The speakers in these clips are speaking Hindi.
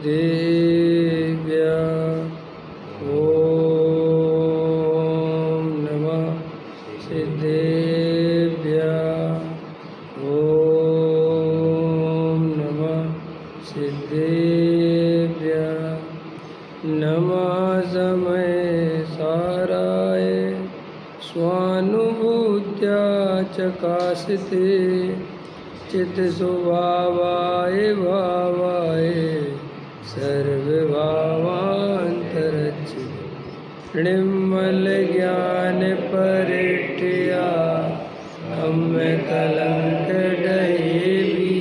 ओम नमः सिद्धेभ्यः। ओम नमः सिद्धेभ्यः। नमः समय साराय स्वानुभूत्या चकाशिते चित्तस्वभावाय भावाय सर्वभावान्तरच्चित् निर्मल ज्ञान परिठया हमें कलंक डहेबी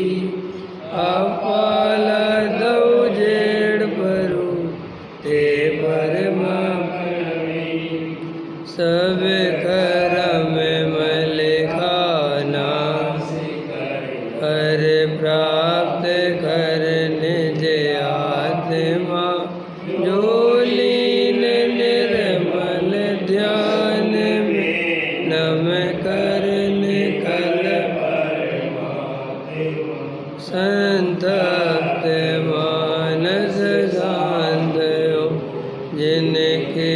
अपाल दौ जेड़ परू ते परमा सब करम मल खाना हर प्राप्त करने जय आत्मा जो लीन निर्मल ध्यान में नम करने कल संतप्त मानस शांत हो जिनके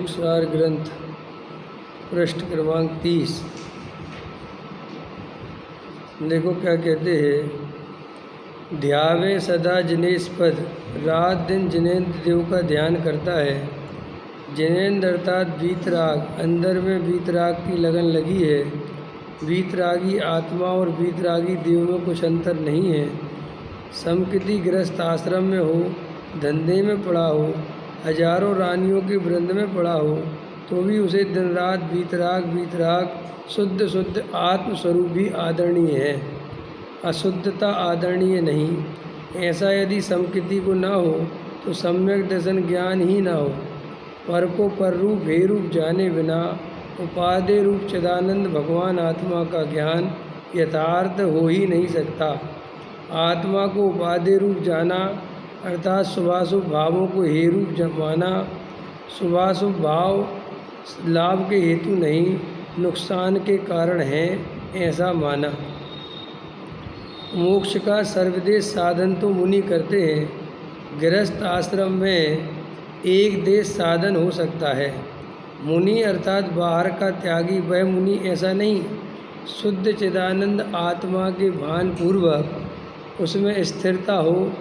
सार ग्रंथ पृष्ठ क्रमांक 30। देखो क्या कहते हैं। ध्यावे सदा जिनेश पद, रात दिन जिनेन्द्र देव का ध्यान करता है। जिनेन्द्र अर्थात वीतराग, अंदर में वीतराग की लगन लगी है। वीतरागी आत्मा और वीतरागी देव में कुछ अंतर नहीं है। समकृति ग्रस्त आश्रम में हो, धंधे में पड़ा हो, हजारों रानियों के वृंद में पड़ा हो, तो भी उसे दिन रात वीतराग शुद्ध शुद्ध आत्मस्वरूप भी आदरणीय है। अशुद्धता आदरणीय नहीं। ऐसा यदि समकृति को ना हो तो सम्यक दर्शन ज्ञान ही ना हो। पर को पर रूप भे रूप जाने बिना उपादेय रूप चिदानंद भगवान आत्मा का ज्ञान यथार्थ हो ही नहीं सकता। आत्मा को उपादेय रूप जाना अर्थात शुभाशुभ भावों को हे रूप माना। शुभाशुभ भाव लाभ के हेतु नहीं, नुकसान के कारण हैं, ऐसा माना। मोक्ष का सर्वदेश साधन तो मुनि करते हैं। गृहस्थ आश्रम में एक देश साधन हो सकता है। मुनि अर्थात बाहर का त्यागी वह मुनि ऐसा नहीं। शुद्ध चिदानंद आत्मा के भान पूर्वक उसमें स्थिरता हो,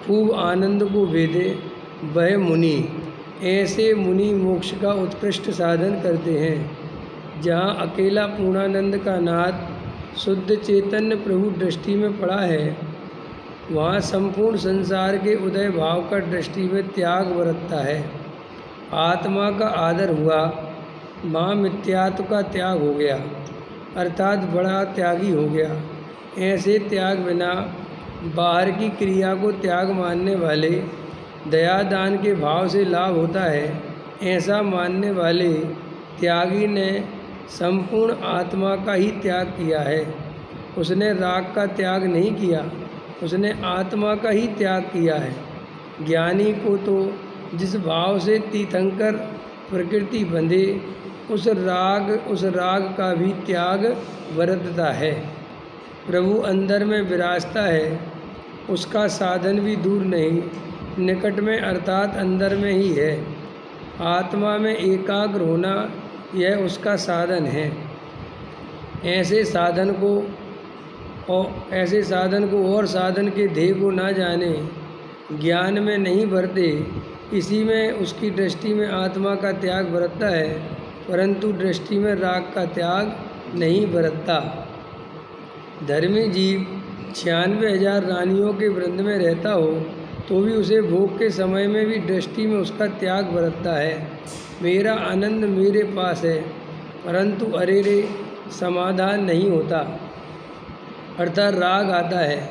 खूब आनंद को भेदे, वह मुनि। ऐसे मुनि मोक्ष का उत्कृष्ट साधन करते हैं। जहाँ अकेला पूर्णानंद का नाथ शुद्ध चैतन्य प्रभु दृष्टि में पड़ा है, वहाँ संपूर्ण संसार के उदय भाव का दृष्टि में त्याग बरतता है। आत्मा का आदर हुआ, वहाँ मिथ्यात्व का त्याग हो गया, अर्थात बड़ा त्यागी हो गया। ऐसे त्याग बिना बाहर की क्रिया को त्याग मानने वाले, दया दान के भाव से लाभ होता है, ऐसा मानने वाले त्यागी ने संपूर्ण आत्मा का ही त्याग किया है। उसने राग का त्याग नहीं किया, उसने आत्मा का ही त्याग किया है। ज्ञानी को तो जिस भाव से तीर्थंकर प्रकृति बंधे, उस राग का भी त्याग बरतता है। प्रभु अंदर में विराजता है, उसका साधन भी दूर नहीं, निकट में अर्थात अंदर में ही है। आत्मा में एकाग्र होना यह उसका साधन है। ऐसे साधन को और साधन के ध्येय को ना जाने, ज्ञान में नहीं भरते, इसी में उसकी दृष्टि में आत्मा का त्याग बरतता है, परंतु दृष्टि में राग का त्याग नहीं बरतता। धर्मी जीव 96,000 रानियों के वृंद में रहता हो तो भी उसे भोग के समय में भी दृष्टि में उसका त्याग बरतता है। मेरा आनंद मेरे पास है, परंतु अरे रे समाधान नहीं होता, अर्थात राग आता है।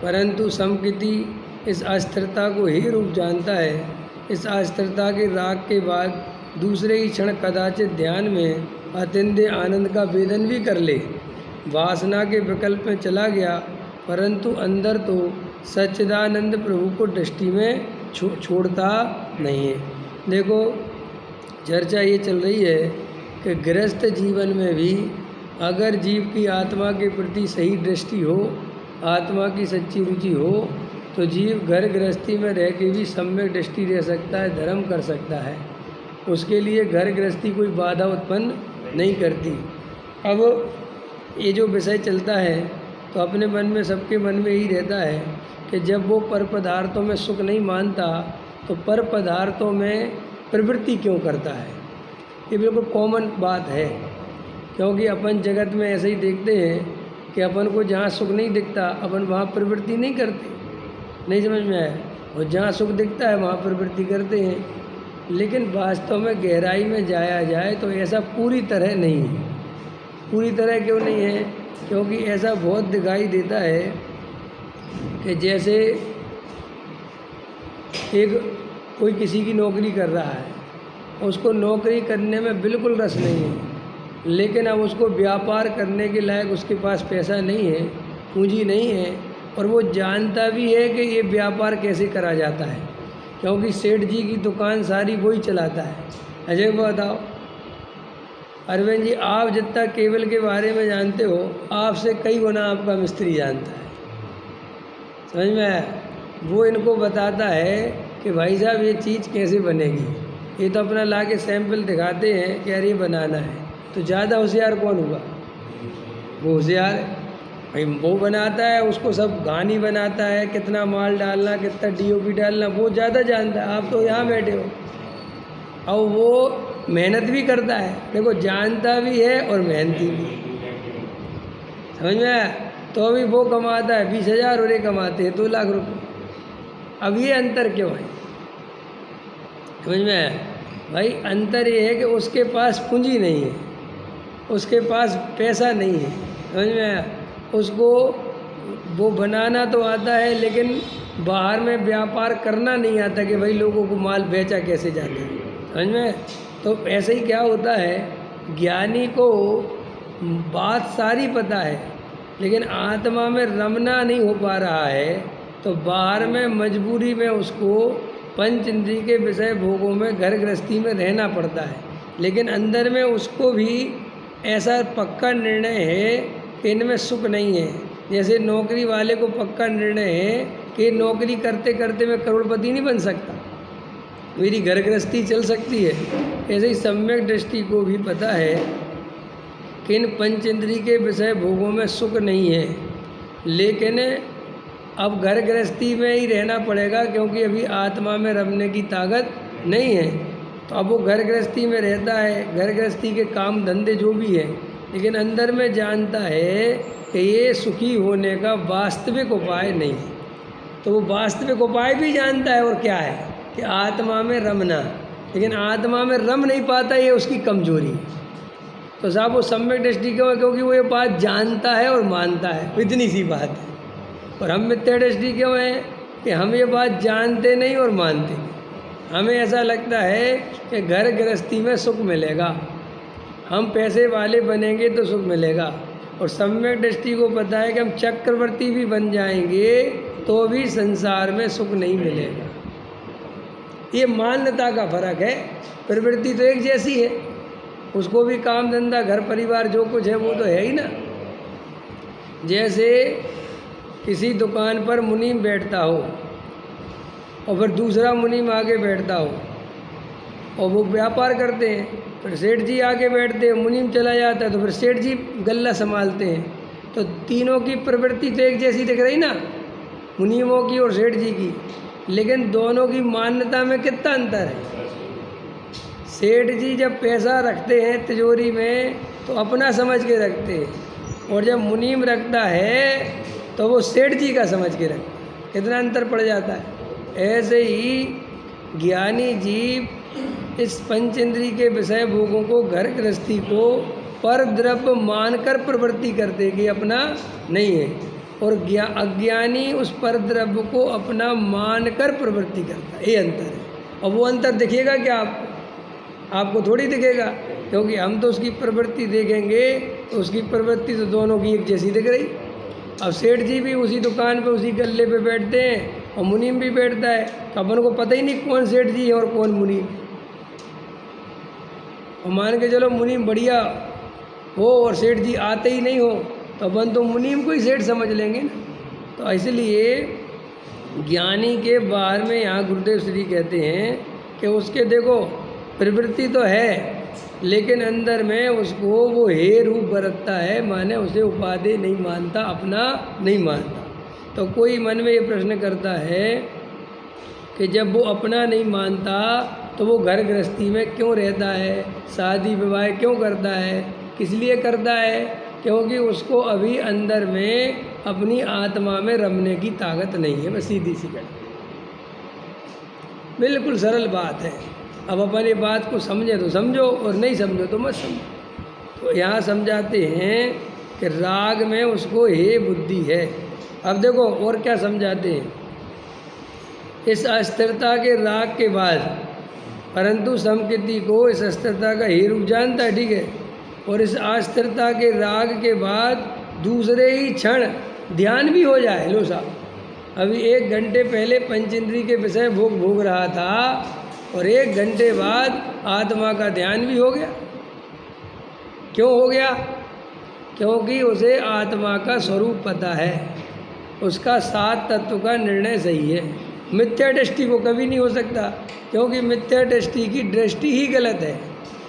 परंतु समकृति इस अस्थिरता को ही रूप जानता है। इस अस्थिरता के राग के बाद दूसरे ही क्षण कदाचित ध्यान में अत्यंत आनंद का वेदन भी कर ले। वासना के विकल्प में चला गया, परंतु अंदर तो सच्चिदानंद प्रभु को दृष्टि में छोड़ता नहीं है। देखो, चर्चा ये चल रही है कि गृहस्थ जीवन में भी अगर जीव की आत्मा के प्रति सही दृष्टि हो, आत्मा की सच्ची रुचि हो, तो जीव घर गृहस्थी में रह के भी सम्यक दृष्टि दे सकता है, धर्म कर सकता है। उसके लिए घर गृहस्थी कोई बाधा उत्पन्न नहीं करती। अब ये जो विषय चलता है तो अपने मन में, सबके मन में ही रहता है कि जब वो पर पदार्थों में सुख नहीं मानता तो पर पदार्थों में प्रवृत्ति क्यों करता है। ये बिल्कुल कॉमन बात है, क्योंकि अपन जगत में ऐसे ही देखते हैं कि अपन को जहाँ सुख नहीं दिखता अपन वहाँ प्रवृत्ति नहीं करते। नहीं समझ में आया? और जहाँ सुख दिखता है वहाँ प्रवृत्ति करते हैं। लेकिन वास्तव में गहराई में जाया जाए तो ऐसा पूरी तरह नहीं है। पूरी तरह क्यों नहीं है? क्योंकि ऐसा बहुत दिखाई देता है कि जैसे कोई किसी की नौकरी कर रहा है, उसको नौकरी करने में बिल्कुल रस नहीं है, लेकिन अब उसको व्यापार करने के लायक उसके पास पैसा नहीं है, पूंजी नहीं है, और वो जानता भी है कि ये व्यापार कैसे करा जाता है, क्योंकि सेठ जी की दुकान सारी वही चलाता है। अजय को बताओ, अरविंद जी, आप जितना केबल के बारे में जानते हो, आपसे कई गुना आपका मिस्त्री जानता है। समझ में आया? वो इनको बताता है कि भाई साहब ये चीज़ कैसे बनेगी। ये तो अपना ला के सैंपल दिखाते हैं कि यार ये बनाना है। तो ज़्यादा होशियार कौन हुआ? वो होशियार है भाई, वो बनाता है, उसको सब गानी बनाता है, कितना माल डालना, कितना डीओपी डालना, वो ज़्यादा जानता है। आप तो यहाँ बैठे हो, और वो मेहनत भी करता है। देखो, जानता भी है और मेहनती भी है। समझ में आया? तो अभी वो कमाता है 20,000 और ये कमाते हैं 2 लाख रुपये। अब ये अंतर क्यों है? समझ में आया? भाई अंतर ये है कि उसके पास पूंजी नहीं है, उसके पास पैसा नहीं है। समझ में आया? उसको वो बनाना तो आता है, लेकिन बाहर में व्यापार करना नहीं आता कि भाई लोगों को माल बेचा कैसे जाता है। समझ में? तो ऐसे ही क्या होता है, ज्ञानी को बात सारी पता है, लेकिन आत्मा में रमना नहीं हो पा रहा है, तो बाहर में मजबूरी में उसको पंच इंद्रिय के विषय भोगों में, घर गृहस्थी में रहना पड़ता है। लेकिन अंदर में उसको भी ऐसा पक्का निर्णय है कि इनमें सुख नहीं है। जैसे नौकरी वाले को पक्का निर्णय है कि नौकरी करते करते मैं करोड़पति नहीं बन सकता, मेरी घर गृहस्थी चल सकती है। ऐसे ही सम्यक दृष्टि को भी पता है कि इन पंच इंद्रिय के विषय भोगों में सुख नहीं है, लेकिन अब घर गृहस्थी में ही रहना पड़ेगा, क्योंकि अभी आत्मा में रमने की ताकत नहीं है। तो अब वो घर गृहस्थी में रहता है, घर गृहस्थी के काम धंधे जो भी है, लेकिन अंदर में जानता है कि ये सुखी होने का वास्तविक उपाय नहीं है। तो वो वास्तविक उपाय भी जानता है, और क्या है कि आत्मा में रमना, लेकिन आत्मा में रम नहीं पाता, ये उसकी कमजोरी है। तो साहब वो सम्यक दृष्टि क्यों है? क्योंकि वो ये बात जानता है और मानता है, इतनी सी बात है। और हम मिथ्या दृष्टि क्यों है कि हम ये बात जानते नहीं और मानते नहीं। हमें ऐसा लगता है कि घर गृहस्थी में सुख मिलेगा, हम पैसे वाले बनेंगे तो सुख मिलेगा। और सम्यक दृष्टि को पता है कि हम चक्रवर्ती भी बन जाएंगे तो भी संसार में सुख नहीं मिलेगा। ये मान्यता का फर्क है। प्रवृत्ति तो एक जैसी है, उसको भी काम धंधा घर परिवार जो कुछ है वो तो है ही ना। जैसे किसी दुकान पर मुनीम बैठता हो और फिर दूसरा मुनीम आगे बैठता हो और वो व्यापार करते हैं, फिर सेठ जी आगे बैठते हैं, मुनीम चला जाता है तो फिर सेठ जी गल्ला संभालते हैं। तो तीनों की प्रवृत्ति तो एक जैसी दिख रही ना, मुनीमों की और सेठ जी की, लेकिन दोनों की मान्यता में कितना अंतर है। सेठ जी जब पैसा रखते हैं तिजोरी में तो अपना समझ के रखते हैं, और जब मुनीम रखता है तो वो सेठ जी का समझ के रखता है। कितना अंतर पड़ जाता है। ऐसे ही ज्ञानी जीव इस पंच इंद्रिय के विषय भोगों को, घर गृहस्थी को पर द्रव्य मानकर प्रवृत्ति करते कि अपना नहीं है, और अज्ञानी उस पर द्रव्य को अपना मानकर प्रवृत्ति करता है। ये अंतर है। और वो अंतर दिखेगा क्या आपको थोड़ी दिखेगा, क्योंकि हम तो उसकी प्रवृत्ति देखेंगे तो उसकी प्रवृत्ति तो दोनों की एक जैसी दिख रही। अब सेठ जी भी उसी दुकान पे उसी गल्ले पे बैठते हैं और मुनीम भी बैठता है, तो अपन को पता ही नहीं कौन सेठ जी है और कौन मुनीम। और मान के चलो मुनीम बढ़िया हो और सेठ जी आते ही नहीं हो, तो अपन तो मुनीम को ही सेठ समझ लेंगे ना। तो इसलिए ज्ञानी के बाहर में यहाँ गुरुदेव श्री कहते हैं कि उसके देखो प्रवृत्ति तो है, लेकिन अंदर में उसको वो हे रूप बरतता है, माने उसे उपाधि नहीं मानता, अपना नहीं मानता। तो कोई मन में ये प्रश्न करता है कि जब वो अपना नहीं मानता तो वो घर गृहस्थी में क्यों रहता है, शादी विवाह क्यों करता है? किस लिए करता है? क्योंकि उसको अभी अंदर में अपनी आत्मा में रमने की ताकत नहीं है। बस सीधी सी बात, बिल्कुल सरल बात है। अब अपन ये बात को समझे तो समझो और नहीं समझो तो मत समझो। तो यहाँ समझाते हैं कि राग में उसको हे बुद्धि है। अब देखो और क्या समझाते हैं, इस अस्थिरता के राग के बाद परंतु समकृति को इस अस्थिरता का हे रूप जानता है, ठीक है, और इस अस्थिरता के राग के बाद दूसरे ही क्षण ध्यान भी हो जाए। लो साहब, अभी 1 घंटे पहले पंचेंद्री के विषय भोग रहा था और 1 घंटे बाद आत्मा का ध्यान भी हो गया। क्यों हो गया? क्योंकि उसे आत्मा का स्वरूप पता है, उसका 7 तत्व का निर्णय सही है। मिथ्या दृष्टि को कभी नहीं हो सकता, क्योंकि मिथ्या दृष्टि की दृष्टि ही गलत है।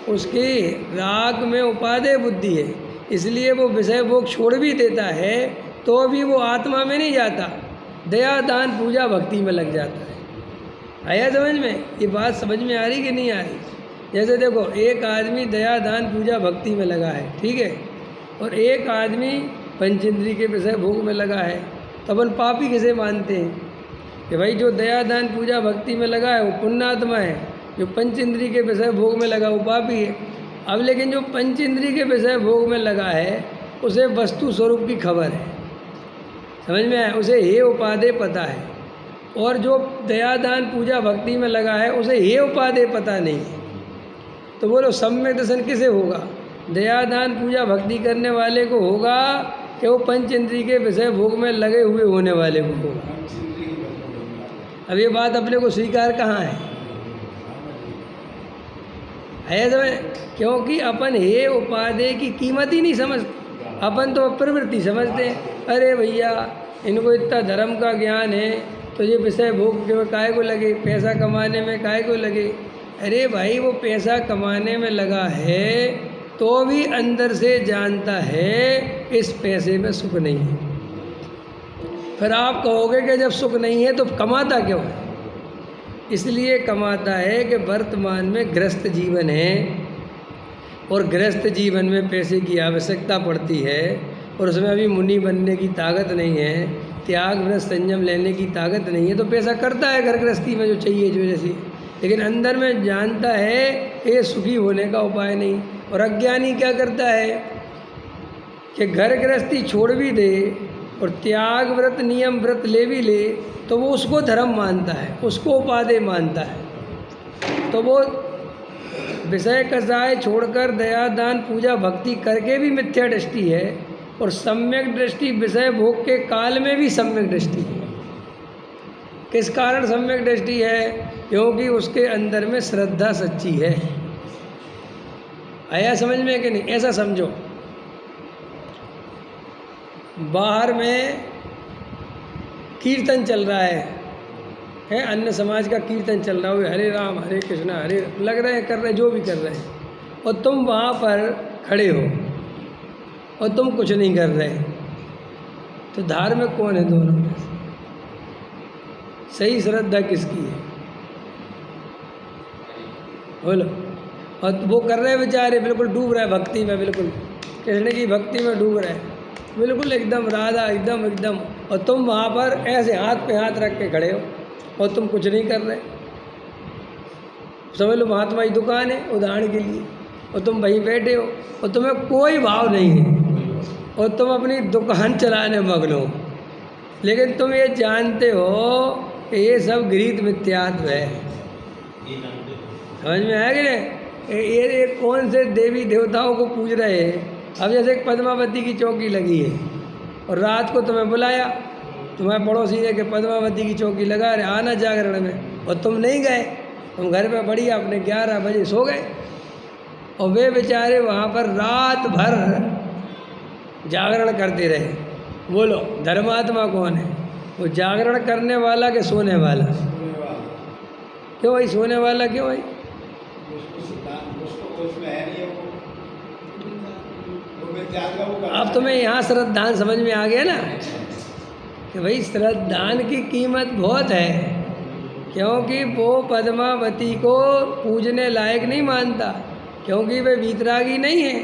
उसके राग में उपादेय बुद्धि है, इसलिए वो विषय भोग छोड़ भी देता है तो भी वो आत्मा में नहीं जाता, दया दान पूजा भक्ति में लग जाता है। आया समझ में? ये बात समझ में आ रही कि नहीं आ रही? जैसे देखो, एक आदमी दया दान पूजा भक्ति में लगा है, ठीक है, और एक आदमी पंचेंद्री के विषय भोग में लगा है, तो अपन पापी किसे मानते हैं कि भाई जो दया दान पूजा भक्ति में लगा है वो पुण्यात्मा है, जो पंचेंद्री के विषय भोग में लगा वो पापी है। अब लेकिन जो पंचेंद्री के विषय भोग में लगा है उसे वस्तु स्वरूप की खबर है, समझ में आया? उसे हे उपादेय पता है, और जो दया दान पूजा भक्ति में लगा है उसे हे उपादेय पता नहीं है। तो बोलो सम्यक दर्शन किसे होगा? दया दान पूजा भक्ति करने वाले को होगा कि वो पंचेंद्री के विषय भोग में लगे हुए होने वाले को होगा? अब ये बात अपने को स्वीकार कहाँ है समझ? क्योंकि अपन हे उपादेय की कीमत ही नहीं समझते, अपन तो प्रवृत्ति समझते हैं। अरे भैया इनको इतना धर्म का ज्ञान है तो ये विषय भोग में काहे को लगे, पैसा कमाने में काहे को लगे? अरे भाई वो पैसा कमाने में लगा है तो भी अंदर से जानता है इस पैसे में सुख नहीं है। फिर आप कहोगे कि जब सुख नहीं है तो कमाता क्यों है? इसलिए कमाता है कि वर्तमान में गृहस्थ जीवन है और गृहस्थ जीवन में पैसे की आवश्यकता पड़ती है और उसमें अभी मुनि बनने की ताकत नहीं है, त्याग व्रत संयम लेने की ताकत नहीं है, तो पैसा करता है घर गृहस्थी में जो चाहिए जो जैसी, लेकिन अंदर में जानता है ये सुखी होने का उपाय नहीं। और अज्ञानी क्या करता है कि घर गृहस्थी छोड़ भी दे और त्याग व्रत नियम व्रत ले भी ले तो वो उसको धर्म मानता है, उसको उपादेय मानता है। तो वो विषय कसाय छोड़कर दया दान पूजा भक्ति करके भी मिथ्या दृष्टि है, और सम्यक दृष्टि विषय भोग के काल में भी सम्यक दृष्टि है। किस कारण सम्यक दृष्टि है? क्योंकि उसके अंदर में श्रद्धा सच्ची है। आया समझ में कि नहीं? ऐसा समझो, बाहर में कीर्तन चल रहा है अन्य समाज का कीर्तन चल रहा है, हरे राम हरे कृष्णा हरे लग रहे हैं, कर रहे हैं, जो भी कर रहे हैं, और तुम वहाँ पर खड़े हो और तुम कुछ नहीं कर रहे, तो धार्मिक कौन है दोनों में? सही श्रद्धा किसकी है? बोलो। और वो कर रहे बेचारे बिल्कुल डूब रहे भक्ति में, बिल्कुल कृष्ण की भक्ति में डूब रहे, बिल्कुल एकदम राधा एकदम, और तुम वहाँ पर ऐसे हाथ पे हाथ रख के खड़े हो और तुम कुछ नहीं कर रहे। समझ लो महात्मा की दुकान है उदाहरण के लिए, और तुम वहीं बैठे हो और तुम्हें कोई भाव नहीं है और तुम अपनी दुकान चलाने मग्न हो, लेकिन तुम ये जानते हो कि ये सब गृहीत मिथ्यात्व है। समझ में आया कि नहीं? ये कौन से देवी देवताओं को पूज रहे हैं? अब जैसे एक पद्मावती की चौकी लगी है, और रात को तुम्हें बुलाया, तुम्हारे पड़ोसी ने कि पद्मावती की चौकी लगा रहे, आना जागरण में, और तुम नहीं गए। तुम घर पे बढ़िया अपने 11 बजे सो गए, और वे बेचारे वहाँ पर रात भर जागरण करते रहे। बोलो धर्मात्मा कौन है? वो जागरण करने वाला कि सोने वाला? क्यों भाई सोने वाला क्यों भाई? अब तुम्हें यहाँ श्रद्धान समझ में आ गया ना कि भाई श्रद्धान की कीमत बहुत है, क्योंकि वो पद्मावती को पूजने लायक नहीं मानता, क्योंकि वे वीतरागी नहीं है।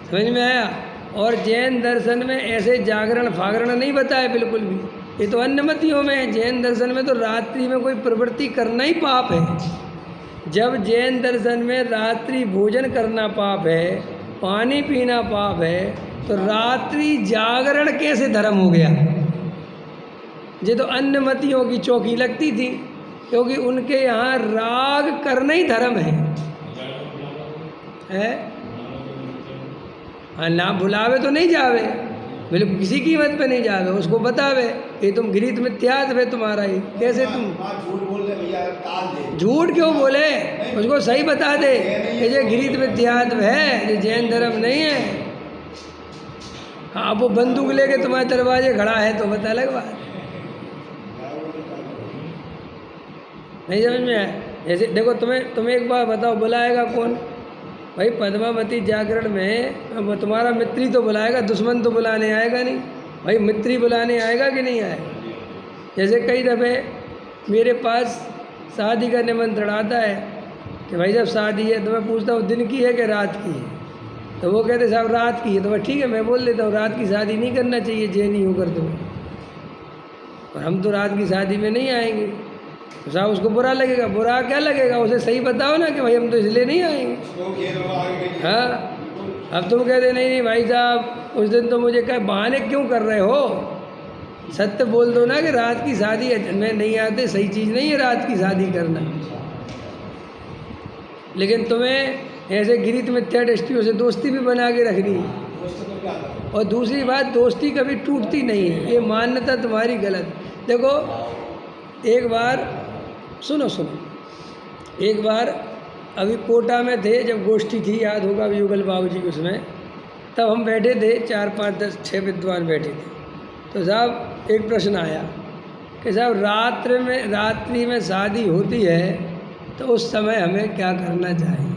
समझ में आया? और जैन दर्शन में ऐसे जागरण फागरण नहीं बताए बिल्कुल भी, ये तो अन्य मतियों में है। जैन दर्शन में तो रात्रि में कोई प्रवृत्ति करना ही पाप है। जब जैन दर्शन में रात्रि भोजन करना पाप है, पानी पीना पाप है, तो रात्रि जागरण कैसे धर्म हो गया? ये तो अन्य मतियों की चौकी लगती थी, क्योंकि उनके यहाँ राग करना ही धर्म है। हाँ, ना बुलावे तो नहीं जावे, बिल्कुल किसी कीमत पे नहीं जावे, उसको बतावे ये तुम गृहीत मिथ्यात्व है तुम्हारा ही। कैसे तुम झूठ बोल रहे भैया, टाल दे। झूठ क्यों बोले? उसको सही बता दे कि ये गृहीत मिथ्यात्व है, ये जैन धर्म नहीं है। हाँ, अब वो बंदूक लेके तुम्हारे दरवाजे खड़ा है तो बता अलग बात। नहीं समझ में आया? जैसे देखो तुम्हें एक बार बताओ, बुलाएगा कौन भाई? पद्मावती जागरण में तुम्हारा मित्री तो बुलाएगा, दुश्मन तो बुलाने आएगा नहीं भाई। मित्री बुलाने आएगा कि नहीं आएगा? जैसे कई दफ़े मेरे पास शादी का निमंत्रण आता है कि भाई जब शादी है तो मैं पूछता हूँ दिन की है कि रात की है, तो वो कहते साहब रात की है। तो मैं ठीक है, मैं बोल देता हूँ रात की शादी नहीं करना चाहिए जैनी होकर तुम्हें, और हम तो रात की शादी में नहीं आएंगे। तो साहब उसको बुरा लगेगा। बुरा क्या लगेगा? उसे सही बताओ ना कि भाई हम तो इसलिए नहीं आएंगे। हाँ, अब तुम कहते नहीं भाई साहब उस दिन तो मुझे क्या बहाने क्यों कर रहे हो? सत्य बोल दो ना कि रात की शादी है, मैं नहीं आते, सही चीज़ नहीं है रात की शादी करना। लेकिन तुम्हें ऐसे गृहीत मिथ्या दृष्टियों से दोस्ती भी बना के रखनी है। और दूसरी बात, दोस्ती कभी टूटती नहीं है, ये मान्यता तुम्हारी गलत। देखो एक बार सुनो, एक बार अभी कोटा में थे, जब गोष्ठी थी, याद होगा युगल बाबू जी की, उसमें तब हम बैठे थे, 4 5 10 6 विद्वान बैठे थे। तो साहब एक प्रश्न आया कि साहब रात्रि में शादी होती है तो उस समय हमें क्या करना चाहिए?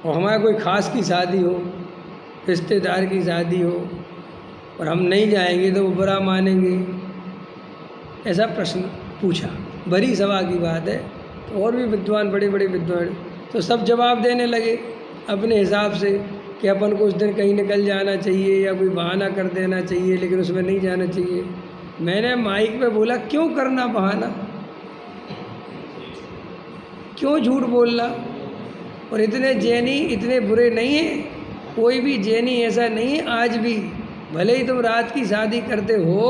और हमारा कोई ख़ास की शादी हो, रिश्तेदार की शादी हो, और हम नहीं जाएंगे तो वो बुरा मानेंगे, ऐसा प्रश्न पूछा। बड़ी सभा की बात है। तो और भी विद्वान, बड़े बड़े विद्वान, तो सब जवाब देने लगे अपने हिसाब से कि अपन को उस दिन कहीं निकल जाना चाहिए या कोई बहाना कर देना चाहिए, लेकिन उसमें नहीं जाना चाहिए। मैंने माइक पे बोला क्यों करना बहाना, क्यों झूठ बोलना? और इतने जैनी इतने बुरे नहीं हैं, कोई भी जैनी ऐसा नहीं है आज भी। भले ही तुम रात की शादी करते हो,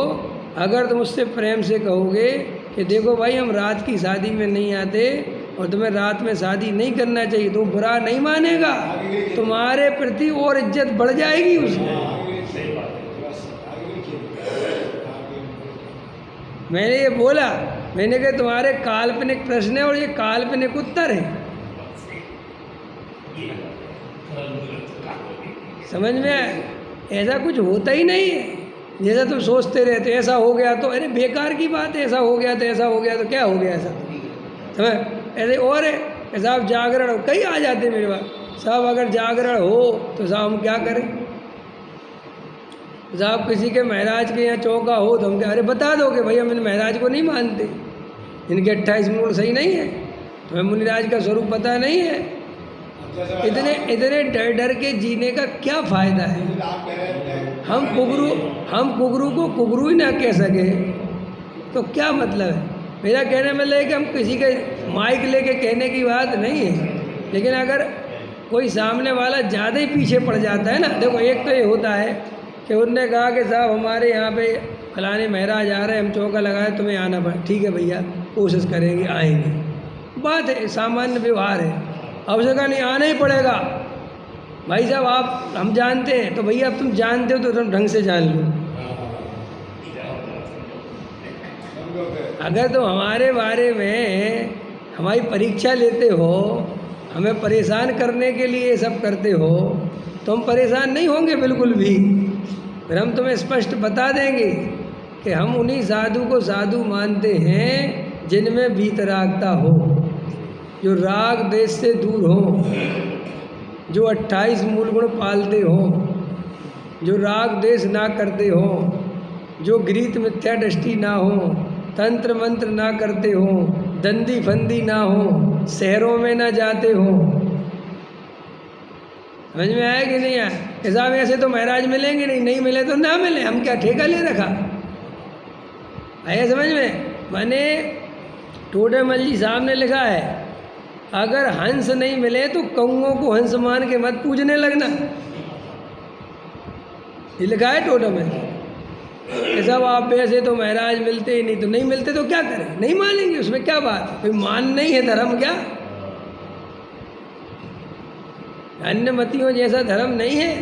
अगर तुम उससे प्रेम से कहोगे कि देखो भाई हम रात की शादी में नहीं आते और तुम्हें रात में शादी नहीं करना चाहिए, तो बुरा नहीं मानेगा, तुम्हारे प्रति और इज्जत बढ़ जाएगी उसमें। मैंने ये बोला, मैंने कहा तुम्हारे काल्पनिक प्रश्न है और ये काल्पनिक उत्तर है। समझ में आया? ऐसा कुछ होता ही नहीं है जैसा तुम सोचते रहते। ऐसा हो गया तो अरे बेकार की बात है, ऐसा हो गया तो ऐसा हो गया तो क्या हो गया ऐसा? समझ? ऐसे और है कि साहब जागरण कई आ जाते मेरे पास, साहब अगर जागरण हो तो साहब हम क्या करें? साहब किसी के महाराज के यहाँ चौका हो तो हम क्या, अरे बता दो कि भाई हम इन महाराज को नहीं मानते, इनके 28 मूल सही नहीं है, तुम्हें मुनिराज का स्वरूप पता नहीं है। इतने डर डर के जीने का क्या फ़ायदा है? हम कुगरू को कुगरू ही ना कह सके तो क्या मतलब है? मेरा कहने में कि हम किसी के माइक लेके कहने की बात नहीं है, लेकिन अगर कोई सामने वाला ज़्यादा ही पीछे पड़ जाता है ना, देखो एक तो ये होता है कि उनने कहा कि साहब हमारे यहाँ पे फलाने महाराज आ रहे हैं, हम चौका लगाए, तुम्हें आना पड़ा। ठीक है भैया, कोशिश करेंगे, आएंगे, बात है, सामान्य व्यवहार है। अब जगह नहीं आना ही पड़ेगा, भाई साहब आप हम जानते हैं, तो भैया अब तुम जानते हो तो तुम ढंग से जान लो। अगर तुम हमारे बारे में हमारी परीक्षा लेते हो, हमें परेशान करने के लिए ये सब करते हो, तो हम परेशान नहीं होंगे बिल्कुल भी। फिर हम तुम्हें स्पष्ट बता देंगे कि हम उन्हीं साधु को साधु मानते हैं जिनमें वीतरागता हो, जो राग देश से दूर हो, जो 28 मूल गुण पालते हो, जो राग देश ना करते हो, जो गृहीत मिथ्या दृष्टि ना हो, तंत्र मंत्र ना करते हो, दंदी फंदी ना हो, शहरों में ना जाते हो। समझ में आया कि नहीं आया? साहब ऐसे तो महाराज मिलेंगे नहीं, नहीं मिले तो ना मिले, हम क्या ठेका ले रखा? आया समझ में? मैंने टोडेमल जी साहब ने लिखा है, अगर हंस नहीं मिले तो कौओं को हंस मान के मत पूजने लगना। ये लिखा है टोडेमल। साहब आप ऐसे तो महाराज मिलते ही नहीं, तो नहीं मिलते तो क्या करें? नहीं मानेंगे, उसमें क्या बात है? कोई मान नहीं है धर्म क्या? अन्य मतियों जैसा धर्म नहीं है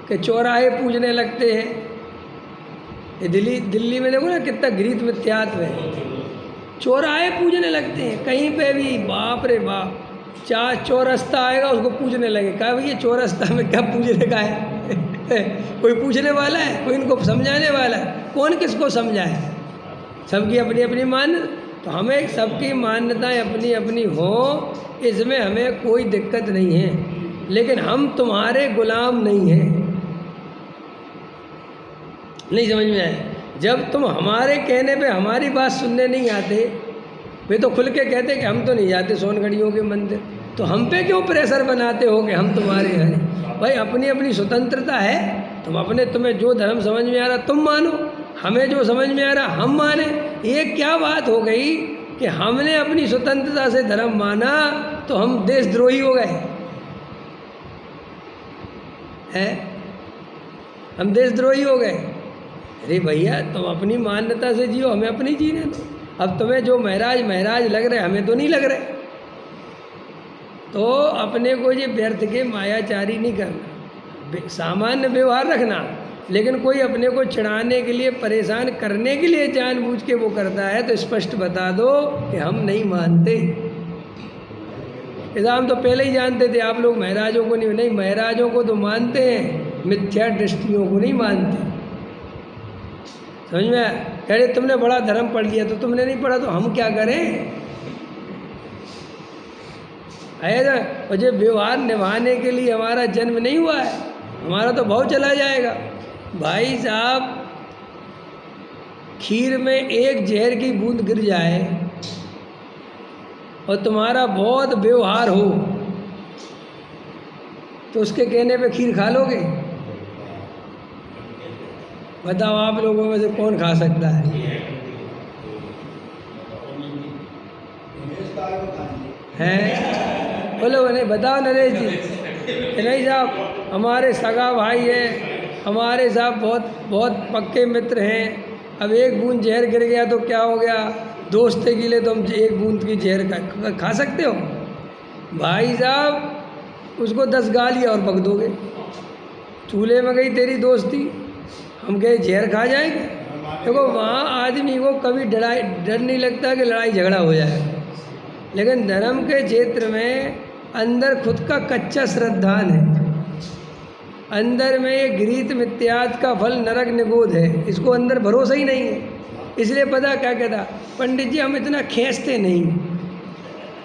कि चौराहे पूजने लगते हैं। ये दिल्ली में देखो ना कितना गृहीत मिथ्यात्व है, चौराहे पूजने लगते हैं कहीं पे भी। बाप रे बाप, चौरस्ता आएगा उसको पूजने लगे। कहा भैया चौरस्ता में क्या पूजने का है? कोई पूछने वाला है? कोई इनको समझाने वाला है? कौन किसको समझाए? सबकी अपनी अपनी मान्यता। तो हमें सबकी मान्यताएं अपनी अपनी हो, इसमें हमें कोई दिक्कत नहीं है, लेकिन हम तुम्हारे गुलाम नहीं हैं। नहीं समझ में आया? जब तुम हमारे कहने पे हमारी बात सुनने नहीं आते, वे तो खुल के कहते कि हम तो नहीं जाते सोनगढ़ियों के मंदिर, तो हम पे क्यों प्रेशर बनाते हो कि हम तुम्हारे हैं? भाई अपनी अपनी स्वतंत्रता है, तुम्हें जो धर्म समझ में आ रहा तुम मानो, हमें जो समझ में आ रहा हम माने। ये क्या बात हो गई कि हमने अपनी स्वतंत्रता से धर्म माना तो हम देशद्रोही हो गए हैं? हम देशद्रोही हो गए? अरे भैया तुम अपनी मान्यता से जियो, हमें अपनी जीने दो। अब तुम्हें जो महाराज लग रहे, हमें तो नहीं लग रहे। तो अपने को ये व्यर्थ के मायाचारी नहीं करना, सामान्य व्यवहार रखना, लेकिन कोई अपने को चिढ़ाने के लिए, परेशान करने के लिए जानबूझ के वो करता है तो स्पष्ट बता दो कि हम नहीं मानते। ऐसा हम तो पहले ही जानते थे, आप लोग महाराजों को नहीं, महाराजों को तो मानते हैं, मिथ्या दृष्टियों को नहीं मानते। समझ में? कह रहे तुमने बड़ा धर्म पढ़ लिया, तो तुमने नहीं पढ़ा तो हम क्या करें? ऐसा और जो व्यवहार निभाने के लिए हमारा जन्म नहीं हुआ है, हमारा तो भाव चला जाएगा। भाई साहब खीर में एक जहर की बूंद गिर जाए और तुम्हारा बहुत व्यवहार हो, तो उसके कहने पे खीर खा लोगे? बताओ आप लोगों में से कौन खा सकता है? हैं? बोलो नहीं, बताओ नरेश जी। नहीं साहब हमारे सगा भाई हैं, हमारे साहब बहुत पक्के मित्र हैं, अब एक बूंद जहर गिर गया तो क्या हो गया? दोस्ती के लिए तो हम एक बूंद की जहर खा सकते हो? भाई साहब उसको 10 गालियाँ और बक दोगे। चूल्हे में गई तेरी दोस्ती, हम गए जहर खा जाएंगे? देखो वहाँ आदमी को कभी डर नहीं लगता कि लड़ाई झगड़ा हो जाए, लेकिन धर्म के क्षेत्र में अंदर खुद का कच्चा श्रद्धान है, अंदर में ये गृहीत मिथ्यात्व का फल नरक निगोद है, इसको अंदर भरोसा ही नहीं है। इसलिए पता क्या कहता पंडित जी, हम इतना खींचते नहीं,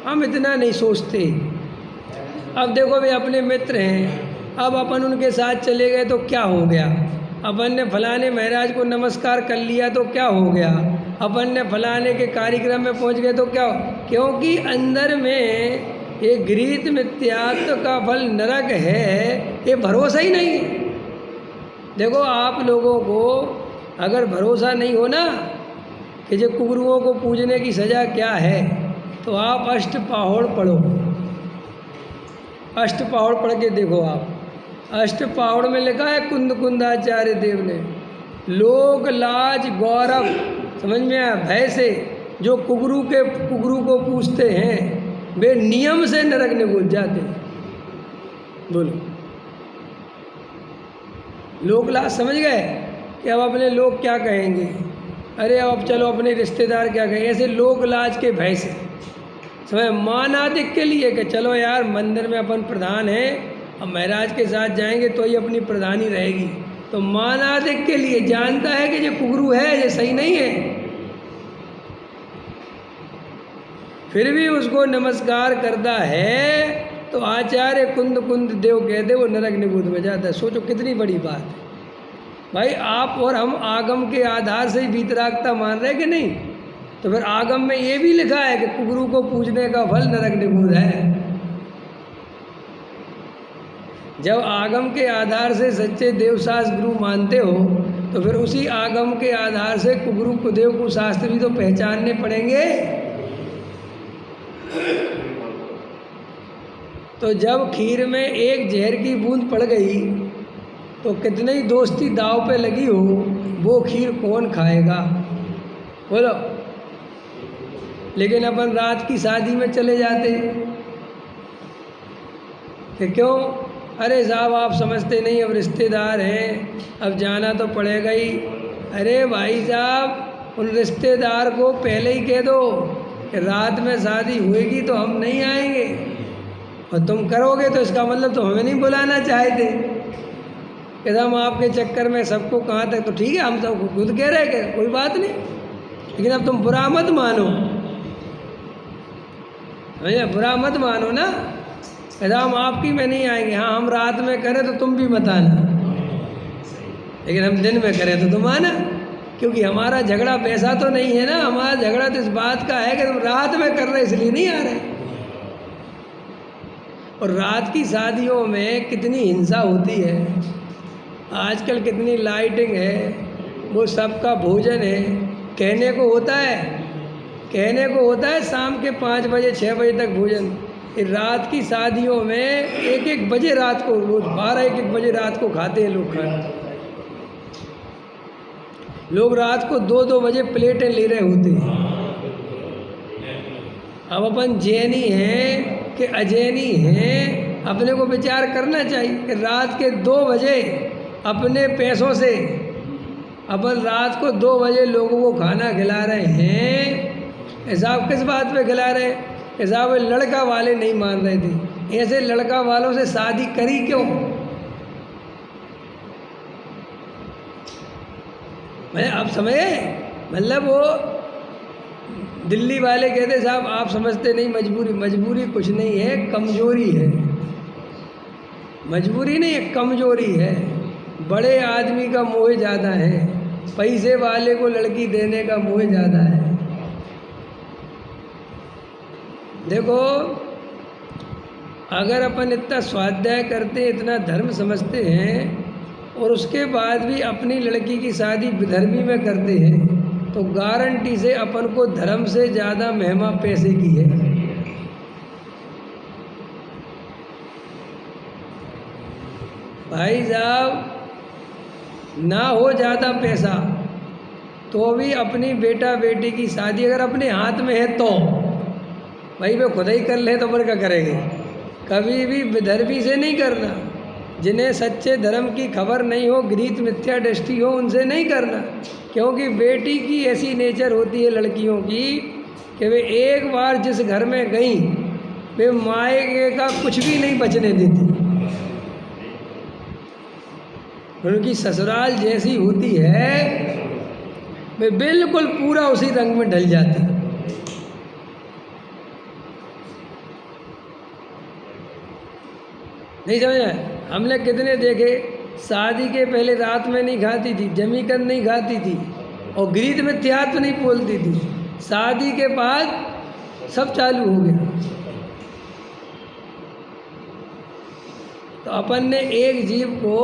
हम इतना नहीं सोचते। अब देखो वे अपने मित्र हैं, अब अपन उनके साथ चले गए तो क्या हो गया? अपन ने फलाने महाराज को नमस्कार कर लिया तो क्या हो गया? अपन ने फलाने के कार्यक्रम में पहुंच गए तो क्या हो? क्योंकि अंदर में ये गृहीत मिथ्यात्व का फल नरक है, ये भरोसा ही नहीं है। देखो आप लोगों को अगर भरोसा नहीं हो ना कि जो कुगरुओं को पूजने की सज़ा क्या है, तो आप अष्टपाहोड़ पढ़ो, अष्टपाहोड़ पढ़ के देखो। आप अष्टपाहोड़ में लिखा है कुंद कुंदाचार्य देव ने, लोक लाज गौरव, समझ में आया, भय से जो कुगरू को पूछते हैं वे नियम से नरक निगुज जाते हैं, बोलो, लोक लाज समझ गए कि अब अपने लोग क्या कहेंगे, अरे अब चलो अपने रिश्तेदार क्या कहेंगे, ऐसे लोक लाज के भय से समझ, मानादिक के लिए कि चलो यार मंदिर में अपन प्रधान हैं, अब महाराज के साथ जाएंगे तो ही अपनी प्रधानी रहेगी, तो मानादिक के लिए जानता है कि ये कुगरू है, ये सही नहीं है, फिर भी उसको नमस्कार करता है, तो आचार्य कुंद कुंद देव कहते वो नरक निगूद में जाता है। सोचो कितनी बड़ी बात है भाई, आप और हम आगम के आधार से ही वीतरागता मान रहे कि नहीं, तो फिर आगम में ये भी लिखा है कि कुगरू को पूजने का फल नरक निगूद है। जब आगम के आधार से सच्चे देवशास गुरु मानते हो, तो फिर उसी आगम के आधार से कुगरू कुदेव को शास्त्र भी तो पहचानने पड़ेंगे। तो जब खीर में एक जहर की बूंद पड़ गई, तो कितनी दोस्ती दाव पे लगी हो, वो खीर कौन खाएगा, बोलो। लेकिन अपन रात की शादी में चले जाते कि क्यों, अरे साहब आप समझते नहीं, अब रिश्तेदार हैं, अब जाना तो पड़ेगा ही। अरे भाई साहब, उन रिश्तेदार को पहले ही कह दो कि रात में शादी होएगी तो हम नहीं आएंगे, और तुम करोगे तो इसका मतलब तो हमें नहीं बुलाना चाहते कि हम आपके चक्कर में सबको कहाँ तक, तो ठीक है हम सब खुद कह रहे कि कोई बात नहीं, लेकिन अब तुम बुरा मत मानो, भैया बुरा मत मानो ना, कहता हम आपकी में नहीं आएंगे, हाँ हम रात में करें तो तुम भी मत आना, लेकिन हम दिन में करें तो तुम आना, क्योंकि हमारा झगड़ा पैसा तो नहीं है ना, हमारा झगड़ा तो इस बात का है कि तुम रात में कर रहे इसलिए नहीं आ रहे। और रात की शादियों में कितनी हिंसा होती है, आजकल कितनी लाइटिंग है, वो सबका भोजन है, कहने को होता है शाम के 5 बजे 6 बजे तक भोजन, रात की शादियों में 1-1 बजे रात को, रोज 12-1 बजे रात को खाते हैं लोग खाना, लोग रात को 2-2 बजे प्लेटें ले रहे होते हैं। अब अपन जैनी हैं कि अजैनी हैं, अपने को विचार करना चाहिए कि रात के 2 बजे अपने पैसों से अपन रात को 2 बजे लोगों को खाना खिला रहे हैं, हिसाब किस बात पे खिला रहे हैं, हिसाब लड़का वाले नहीं मान रहे थे, ऐसे लड़का वालों से शादी करी क्यों, मैं आप समझे, मतलब वो दिल्ली वाले कहते साहब आप समझते नहीं, मजबूरी कुछ नहीं है, कमजोरी है, मजबूरी नहीं है, कमजोरी है, बड़े आदमी का मोह ज़्यादा है, पैसे वाले को लड़की देने का मोह ज़्यादा है। देखो अगर अपन इतना स्वाध्याय करते, इतना धर्म समझते हैं, और उसके बाद भी अपनी लड़की की शादी विधर्मी में करते हैं, तो गारंटी से अपन को धर्म से ज़्यादा महिमा पैसे की है। भाई साहब ना हो ज़्यादा पैसा तो भी अपनी बेटा बेटी की शादी अगर अपने हाथ में है तो भाई वे खुद ही कर ले, तो पर क्या करेंगे, कभी भी विधर्मी से नहीं करना, जिन्हें सच्चे धर्म की खबर नहीं हो, गृहीत मिथ्या दृष्टि हो, उनसे नहीं करना, क्योंकि बेटी की ऐसी नेचर होती है लड़कियों की कि वे एक बार जिस घर में गई वे मायके का कुछ भी नहीं बचने देती, उनकी ससुराल जैसी होती है वे बिल्कुल पूरा उसी रंग में ढल जाती। नहीं समझे, हमने कितने देखे शादी के पहले रात में नहीं खाती थी, जमीकन नहीं खाती थी, और गृहीत मिथ्यात्व नहीं बोलती थी, शादी के बाद सब चालू हो गया। तो अपन ने एक जीव को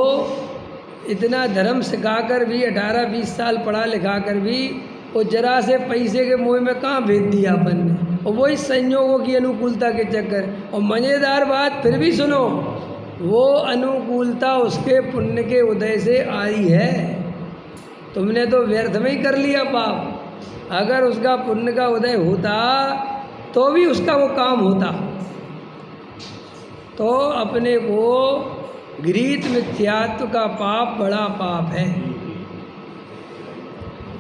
इतना धर्म सिखाकर भी 18-20 साल पढ़ा लिखा कर भी वो जरा से पैसे के मोह में कहाँ भेज दिया अपन ने, और वही संयोगों की अनुकूलता के चक्कर। और मज़ेदार बात फिर भी सुनो, वो अनुकूलता उसके पुण्य के उदय से आई है, तुमने तो व्यर्थ में ही कर लिया पाप। अगर उसका पुण्य का उदय होता तो भी उसका वो काम होता, तो अपने को गृहीत मिथ्यात्व का पाप बड़ा पाप है।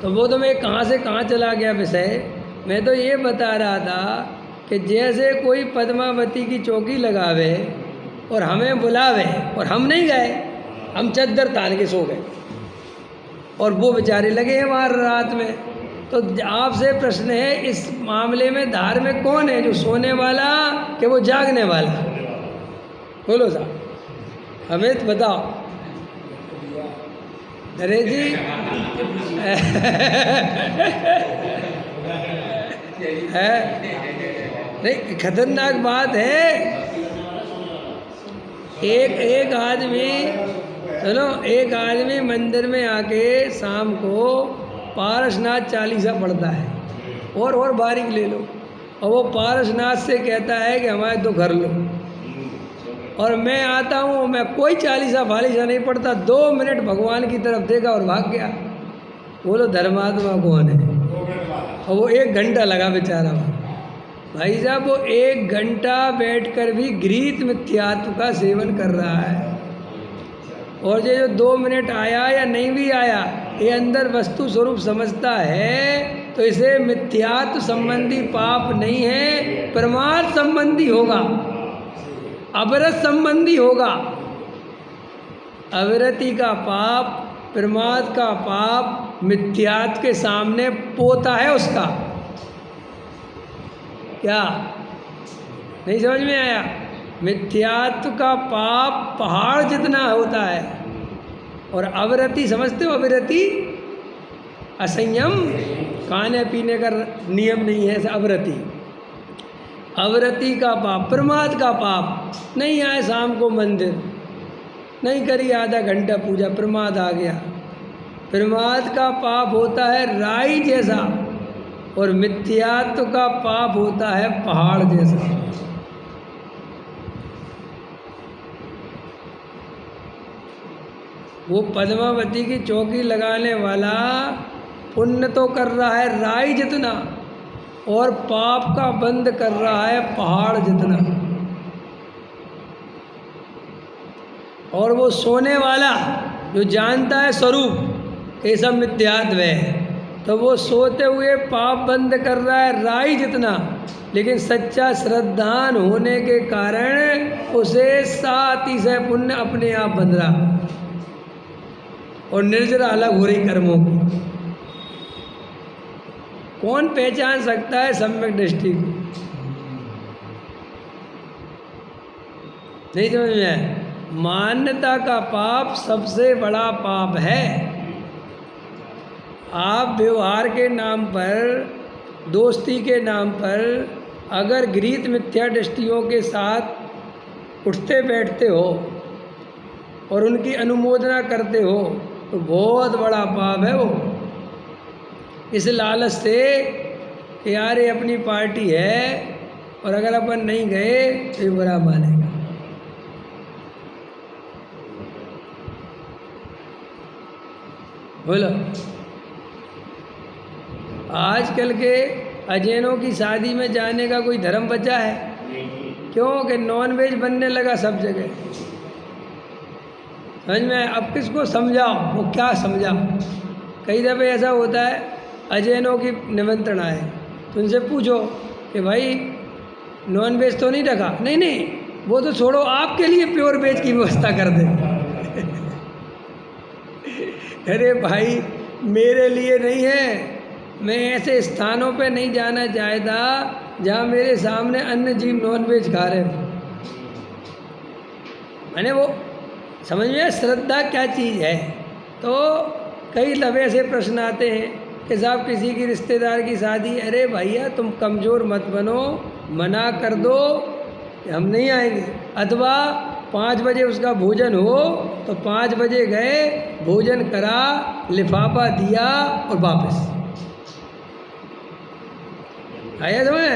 तो वो तो मैं कहाँ से कहाँ चला गया विषय। मैं तो ये बता रहा था कि जैसे कोई पद्मावती की चौकी लगावे और हमें बुलावे और हम नहीं गए, हम चद्दर तान के सो गए और वो बेचारे लगे हैं वहाँ रात में। तो आपसे प्रश्न है, इस मामले में धार्मिक कौन है, जो सोने वाला कि वो जागने वाला? बोलो साहब, हमें तो बताओ। अरे जी है नहीं, खतरनाक बात है। एक आदमी, चलो एक आदमी मंदिर में आके शाम को पारसनाथ चालीसा पढ़ता है, और बारीक ले लो, और वो पारसनाथ से कहता है कि हमारे तो घर लो। और मैं आता हूँ, मैं कोई चालीसा फालीसा नहीं पढ़ता, 2 मिनट भगवान की तरफ देखा और भाग गया। बोलो धर्मात्मा कौन है? और वो 1 घंटा लगा बेचारा। भाई साहब, वो 1 घंटा बैठकर भी गृहीत मिथ्यात्व का सेवन कर रहा है। और ये जो 2 मिनट आया या नहीं भी आया, ये अंदर वस्तु स्वरूप समझता है, तो इसे मिथ्यात्व संबंधी पाप नहीं है, प्रमाद संबंधी होगा, अविरत संबंधी होगा। अविरति का पाप, प्रमाद का पाप मिथ्यात्व के सामने पोता है उसका। क्या नहीं समझ में आया? मिथ्यात्व का पाप पहाड़ जितना होता है, और अविरति समझते हो? अविरति असंयम, खाने पीने का नियम नहीं है ऐसा अविरति। अविरति का पाप, प्रमाद का पाप, नहीं आए शाम को मंदिर, नहीं करी आधा घंटा पूजा, प्रमाद आ गया। प्रमाद का पाप होता है राई जैसा, और मिथ्यात्व का पाप होता है पहाड़ जैसा। वो पद्मावती की चौकी लगाने वाला पुण्य तो कर रहा है राई जितना, और पाप का बंद कर रहा है पहाड़ जितना। और वो सोने वाला जो जानता है स्वरूप ये सब मिथ्यात्व है, तो वो सोते हुए पाप बंद कर रहा है राई जितना, लेकिन सच्चा श्रद्धान होने के कारण उसे 7 अतिशय पुण्य अपने आप बन रहा, और निर्जरा अलग हो रही कर्मों की। कौन पहचान सकता है सम्यक दृष्टि को? नहीं समझ में आया? मान्यता का पाप सबसे बड़ा पाप है। आप व्यवहार के नाम पर, दोस्ती के नाम पर अगर गृहीत मिथ्या दृष्टियों के साथ उठते बैठते हो और उनकी अनुमोदना करते हो, तो बहुत बड़ा पाप है वो। इस लालच से कि यार ये अपनी पार्टी है और अगर अपन नहीं गए तो ये बुरा मानेगा। बोलो, आजकल के अजैनों की शादी में जाने का कोई धर्म बचा है? क्यों कि नॉन वेज बनने लगा सब जगह। समझ में? अब किसको समझाओ, वो क्या समझाओ। कई दफ़े ऐसा होता है, अजैनों की निमंत्रण आए तो उनसे पूछो कि भाई नॉन वेज तो नहीं रखा? नहीं नहीं, वो तो छोड़ो, आपके लिए प्योर वेज की व्यवस्था कर दे। अरे भाई, मेरे लिए नहीं है, मैं ऐसे स्थानों पे नहीं जाना चाहता जहाँ मेरे सामने अन्य जीव नॉन वेज खा रहे हो। मैंने वो समझ में श्रद्धा क्या चीज़ है। तो कई लवे से प्रश्न आते हैं कि साहब किसी की रिश्तेदार की शादी, अरे भैया तुम कमज़ोर मत बनो, मना कर दो कि हम नहीं आएंगे। अथवा 5 बजे उसका भोजन हो तो 5 बजे गए, भोजन करा, लिफाफा दिया और वापस आया। समझ?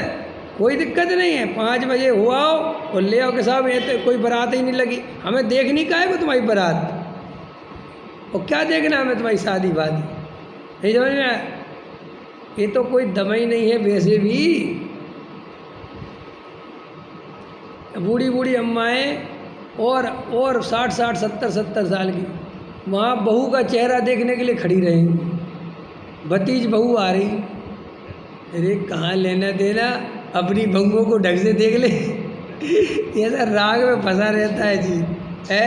कोई दिक्कत नहीं है, 5 बजे हुआ हो और ले आओ कि साहब ये तो कोई बारात ही नहीं लगी, हमें देखनी का है वो तुम्हारी बारात, और क्या देखना हमें तुम्हारी शादी वादी। नहीं समझ में आया? ये तो कोई दवाई नहीं है वैसे भी। बूढ़ी बूढ़ी अम्माएँ और 60-60 70-70 साल की वहाँ बहू का चेहरा देखने के लिए खड़ी रहेंगी। भतीज बहू आ रही, अरे कहाँ लेना देना, अपनी बहुओं को ढंग से देख ले। ये ऐसा राग में फंसा रहता है जी, है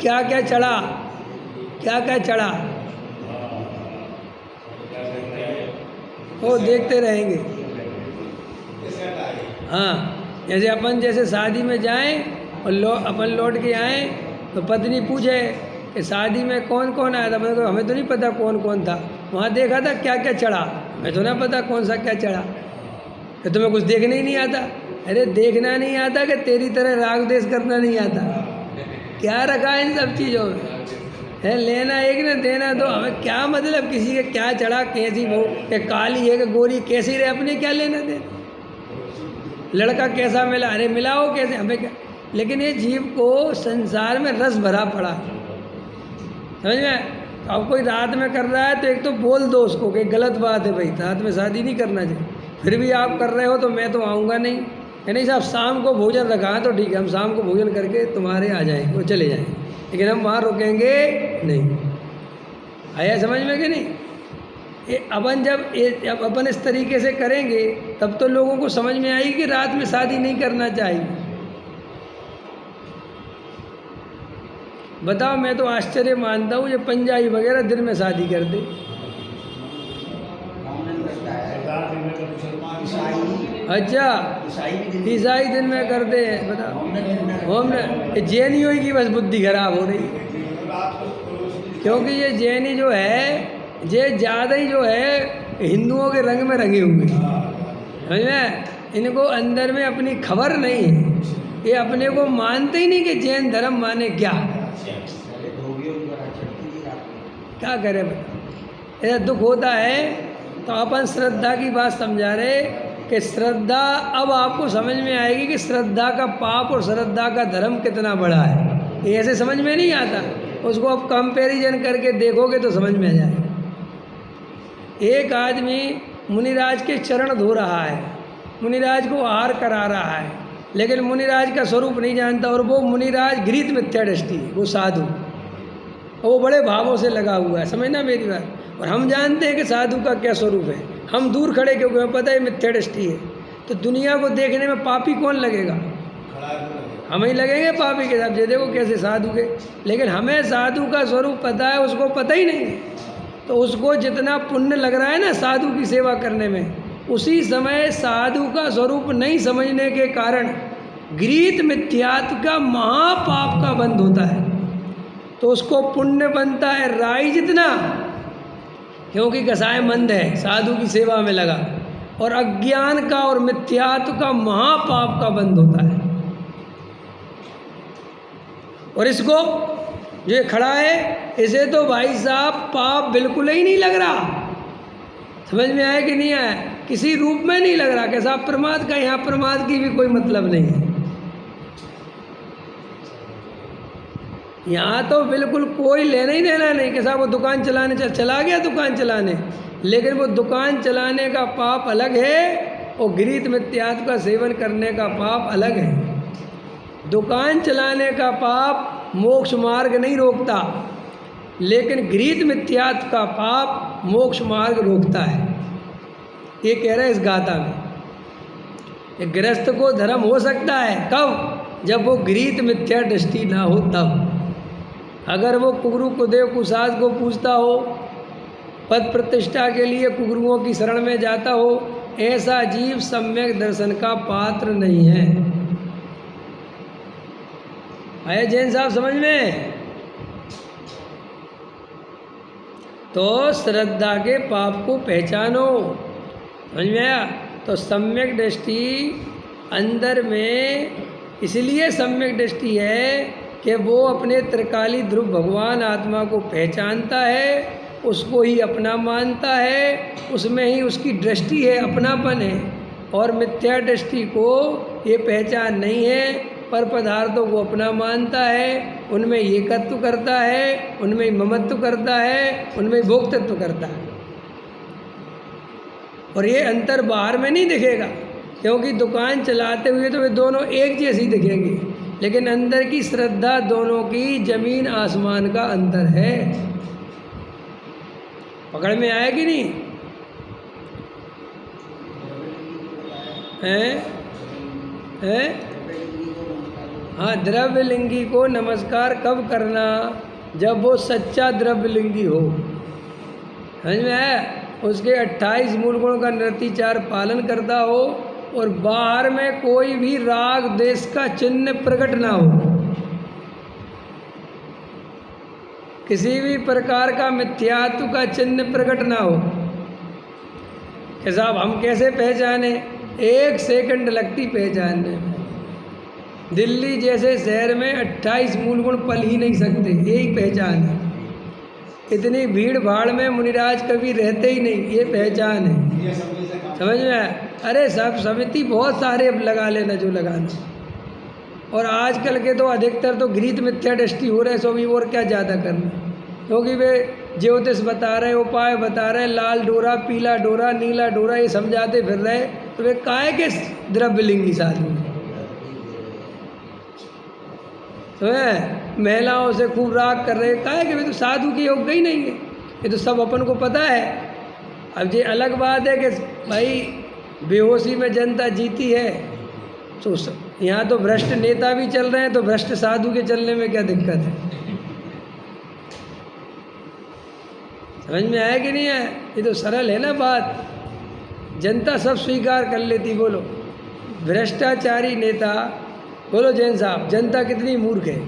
क्या क्या चढ़ा, क्या क्या चढ़ा, वो देखते रहेंगे। हाँ, जैसे अपन जैसे शादी में जाएं और अपन लौट के आएँ तो पत्नी पूछे कि शादी में कौन कौन आया था, मैंने कहा हमें तो नहीं पता कौन कौन था, वहाँ देखा था क्या क्या चढ़ा, मैं तो ना पता कौन सा क्या चढ़ा, कि तुम्हें कुछ देखने ही नहीं आता। अरे देखना नहीं आता कि तेरी तरह राग देश करना नहीं आता, क्या रखा है इन सब चीज़ों में, है लेना एक ना देना दो, हमें क्या मतलब किसी के क्या चढ़ा, कैसी बहू कि काली है कि गोरी, कैसी रहे, अपने क्या लेना देना, लड़का कैसा मिला, अरे मिलाओ कैसे, हमें क्या। लेकिन ये जीव को संसार में रस भरा पड़ा, समझ में। अब कोई रात में कर रहा है तो एक तो बोल दो उसको कि गलत बात है भाई, रात में शादी नहीं करना चाहिए, फिर भी आप कर रहे हो तो मैं तो आऊँगा नहीं, नहीं साहब शाम को भोजन रखा है तो ठीक है, हम शाम को भोजन करके तुम्हारे आ जाएंगे, वो चले जाएंगे, लेकिन हम वहाँ रुकेंगे नहीं। आया समझ में कि नहीं। अपन जब अपन इस तरीके से करेंगे तब तो लोगों को समझ में आएगी कि रात में शादी नहीं करना चाहिए। बताओ, मैं तो आश्चर्य मानता हूँ ये पंजाबी वगैरह दिन में शादी कर दे। अच्छा, ईसाई दिन में कर दे, बताओ। हमने जैनियों की बस बुद्धि खराब हो रही, क्योंकि ये जैनी जो है ये ज़्यादा ही जो है हिंदुओं के रंग में रंगे हुए, समझ में। इनको अंदर में अपनी खबर नहीं है, ये अपने को मानते ही नहीं कि जैन धर्म माने क्या करे। बता, ऐसा दुख होता है तो अपन श्रद्धा की बात समझा रहे कि श्रद्धा, अब आपको समझ में आएगी कि श्रद्धा का पाप और श्रद्धा का धर्म कितना बड़ा है। ये ऐसे समझ में नहीं आता, उसको अब कंपैरिजन करके देखोगे तो समझ में आ जाएगा। एक आदमी मुनिराज के चरण धो रहा है, मुनिराज को आहार करा रहा है, लेकिन मुनिराज का स्वरूप नहीं जानता, और वो मुनिराज घृत मिथ्या दृष्टि, वो साधु, और वो बड़े भावों से लगा हुआ है, समझना मेरी बात। और हम जानते हैं कि साधु का क्या स्वरूप है, हम दूर खड़े क्योंकि हमें पता है मिथ्या दृष्टि है। तो दुनिया को देखने में पापी कौन लगेगा, हम ही लगेंगे पापी के साथ। ये देखो कैसे साधु के, लेकिन हमें साधु का स्वरूप पता है, उसको पता ही नहीं है। तो उसको जितना पुण्य लग रहा है ना साधु की सेवा करने में, उसी समय साधु का स्वरूप नहीं समझने के कारण घृत मिथ्यात्व का महापाप का बंध होता है। तो उसको पुण्य बनता है राई जितना, क्योंकि कसाय मंद है, साधु की सेवा में लगा, और अज्ञान का और मिथ्यात्व का महापाप का बंध होता है। और इसको जो खड़ा है, इसे तो भाई साहब पाप बिल्कुल ही नहीं लग रहा, समझ में आया कि नहीं आया, किसी रूप में नहीं लग रहा कि साहब प्रमाद का, यहाँ प्रमाद की भी कोई मतलब नहीं है। यहाँ तो बिल्कुल कोई लेना ही देना नहीं कि साहब वो दुकान चलाने चला गया दुकान चलाने, लेकिन वो दुकान चलाने का पाप अलग है और घृत मिथ्यात्व का सेवन करने का पाप अलग है। दुकान चलाने का पाप मोक्ष मार्ग नहीं रोकता, लेकिन घृत मिथ्यात्व का पाप मोक्ष मार्ग रोकता है। ये कह रहे हैं इस गाथा में। गृहस्थ को धर्म हो सकता है कब, जब वो घृत मिथ्या दृष्टि ना हो तब। अगर वो कुगरू कुदेव कुसाद को पूजता हो, पद प्रतिष्ठा के लिए कुगरुओं की शरण में जाता हो, ऐसा जीव सम्यक दर्शन का पात्र नहीं है। आए जैन साहब समझ में। तो श्रद्धा के पाप को पहचानो, समझ में आया। तो सम्यक दृष्टि अंदर में इसलिए सम्यक दृष्टि है कि वो अपने त्रिकाली ध्रुव भगवान आत्मा को पहचानता है, उसको ही अपना मानता है, उसमें ही उसकी दृष्टि है, अपनापन है। और मिथ्या दृष्टि को ये पहचान नहीं है, पर पदार्थों को अपना मानता है, उनमें एकत्व करता है, उनमें ममत्व करता है, उनमें भोक्तत्व करता है। और ये अंतर बाहर में नहीं दिखेगा, क्योंकि दुकान चलाते हुए तो वे दोनों एक जैसी दिखेंगे, लेकिन अंदर की श्रद्धा दोनों की ज़मीन आसमान का अंतर है। पकड़ में आया कि नहीं? हैं? हाँ, द्रव्यलिंगी को नमस्कार कब करना? जब वो सच्चा द्रव्यलिंगी हो। समझ में आया? उसके 28 मूल गुणों का निर्तिचार पालन करता हो और बाहर में कोई भी राग द्वेष का चिन्ह प्रकट ना हो, किसी भी प्रकार का मिथ्यात्व का चिन्ह प्रकट ना हो। कि साहब हम कैसे पहचाने? 1 सेकंड लगती पहचानने में। दिल्ली जैसे शहर में 28 मूल गुण पल ही नहीं सकते, यही पहचान है। इतनी भीड़ भाड़ में मुनिराज कभी रहते ही नहीं, ये पहचान है। समझ में आया? अरे सब समिति बहुत सारे अब लगा लेना जो लगाना। और आजकल के तो अधिकतर तो घृत मिथ्या दृष्टि हो रहे, सो भी और क्या ज़्यादा करना, क्योंकि वे ज्योतिष बता रहे, उपाय बता रहे, लाल डोरा, पीला डोरा, नीला डोरा, ये समझाते फिर रहे, तो वे काहे के द्रव्यलिंगी साधु तो है। महिलाओं से खूब राग कर रहे, काहे के? वे तो साधु के योग्य ही नहीं है, ये तो सब अपन को पता है। अब ये अलग बात है कि भाई बेहोशी में जनता जीती है, तो यहाँ तो भ्रष्ट नेता भी चल रहे हैं, तो भ्रष्ट साधु के चलने में क्या दिक्कत है? समझ में आया कि नहीं आया? ये तो सरल है ना बात, जनता सब स्वीकार कर लेती। बोलो भ्रष्टाचारी नेता, बोलो जैन साहब, जनता कितनी मूर्ख है।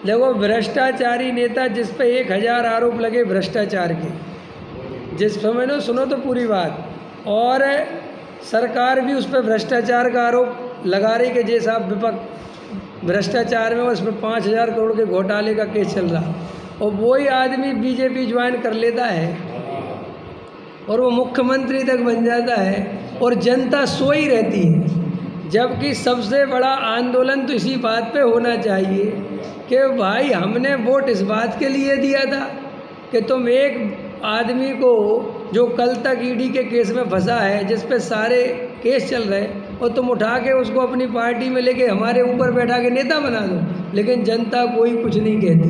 देखो भ्रष्टाचारी नेता जिस पे 1000 आरोप लगे भ्रष्टाचार के, जिस समय ना सुनो तो पूरी बात, और सरकार भी उस पर भ्रष्टाचार का आरोप लगा रही कि जैसा विपक्ष भ्रष्टाचार में, उसमें 5000 करोड़ के घोटाले का केस चल रहा, और वही आदमी बीजेपी ज्वाइन कर लेता है और वो मुख्यमंत्री तक बन जाता है, और जनता सोई रहती है। जबकि सबसे बड़ा आंदोलन तो इसी बात पे होना चाहिए कि भाई हमने वोट इस बात के लिए दिया था कि तुम एक आदमी को जो कल तक ईडी के केस में फंसा है, जिस पे सारे केस चल रहे, और तुम उठा के उसको अपनी पार्टी में लेके हमारे ऊपर बैठा के नेता बना दो। लेकिन जनता कोई कुछ नहीं कहती,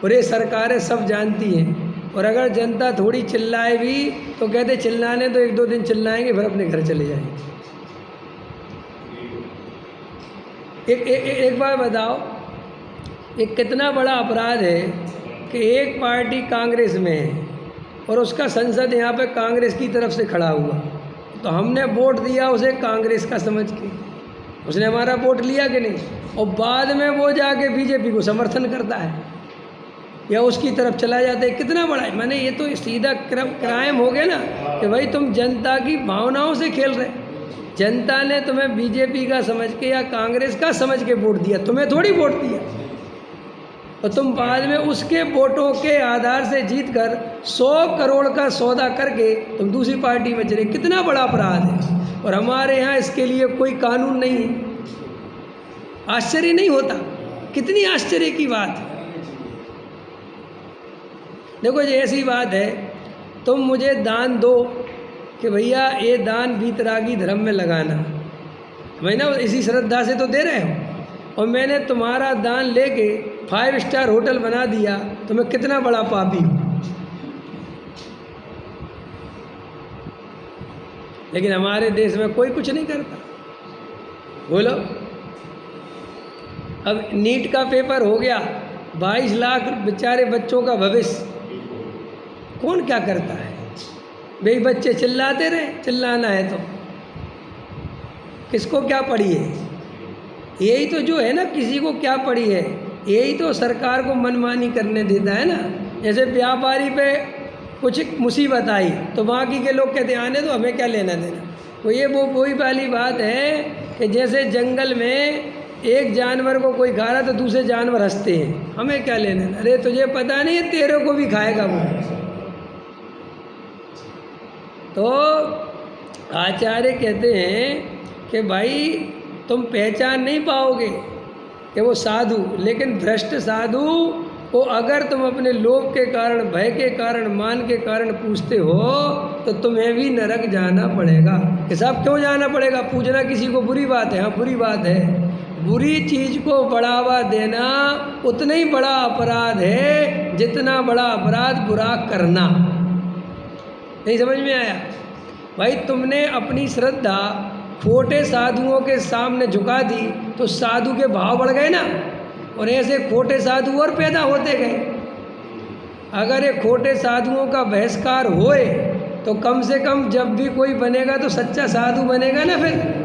और ये सरकारें सब जानती हैं। और अगर जनता थोड़ी चिल्लाए भी तो कहते चिल्लाने तो 1-2 दिन चिल्लाएंगे, फिर अपने घर चले जाएंगे। एक बार बताओ, ये कितना बड़ा अपराध है कि एक पार्टी कांग्रेस में है और उसका संसद यहाँ पे कांग्रेस की तरफ से खड़ा हुआ, तो हमने वोट दिया उसे कांग्रेस का समझ के, उसने हमारा वोट लिया कि नहीं, और बाद में वो जाके बीजेपी को समर्थन करता है या उसकी तरफ चला जाता है। कितना बड़ा है, माने ये तो सीधा क्राइम हो गया ना कि भाई तुम जनता की भावनाओं से खेल रहे। जनता ने तुम्हें बीजेपी का समझ के या कांग्रेस का समझ के वोट दिया, तुम्हें थोड़ी वोट दिया, और तुम बाद में उसके वोटों के आधार से जीतकर 100 करोड़ का सौदा करके तुम दूसरी पार्टी में चले। कितना बड़ा अपराध है, और हमारे यहाँ इसके लिए कोई कानून नहीं है। आश्चर्य नहीं होता? कितनी आश्चर्य की बात है। देखो ये ऐसी बात है, तुम मुझे दान दो कि भैया ये दान वीतरागी धर्म में लगाना, मैं ना इसी श्रद्धा से तो दे रहे हो, और मैंने तुम्हारा दान लेके 5 स्टार होटल बना दिया, तो मैं कितना बड़ा पापी हूँ। लेकिन हमारे देश में कोई कुछ नहीं करता। बोलो, अब नीट का पेपर हो गया, 22 लाख बेचारे बच्चों का भविष्य, कौन क्या करता है? भाई बच्चे चिल्लाते रहे, चिल्लाना है तो किसको क्या पड़ी है? यही तो जो है ना, किसी को क्या पड़ी है, यही तो सरकार को मनमानी करने देता है ना। जैसे व्यापारी पे कुछ मुसीबत आई तो बाकी के लोग कहते आने दो, हमें क्या लेना देना। तो ये वो वही वाली बात है कि जैसे जंगल में एक जानवर को कोई खा रहा तो दूसरे जानवर हंसते हैं, हमें क्या लेना। अरे तुझे पता नहीं है, तेरे को भी खाएगा वो। तो आचार्य कहते हैं कि भाई तुम पहचान नहीं पाओगे कि वो साधु, लेकिन भ्रष्ट साधु वो अगर तुम अपने लोभ के कारण, भय के कारण, मान के कारण पूछते हो तो तुम्हें भी नरक जाना पड़ेगा। हिसाब क्यों जाना पड़ेगा? पूजना किसी को बुरी बात है? हाँ, बुरी बात है। बुरी चीज़ को बढ़ावा देना उतना ही बड़ा अपराध है जितना बड़ा अपराध बुरा करना। नहीं समझ में आया? भाई तुमने अपनी श्रद्धा खोटे साधुओं के सामने झुका दी तो साधु के भाव बढ़ गए ना, और ऐसे खोटे साधु और पैदा होते गए। अगर ये खोटे साधुओं का बहिष्कार होए तो कम से कम जब भी कोई बनेगा तो सच्चा साधु बनेगा ना। फिर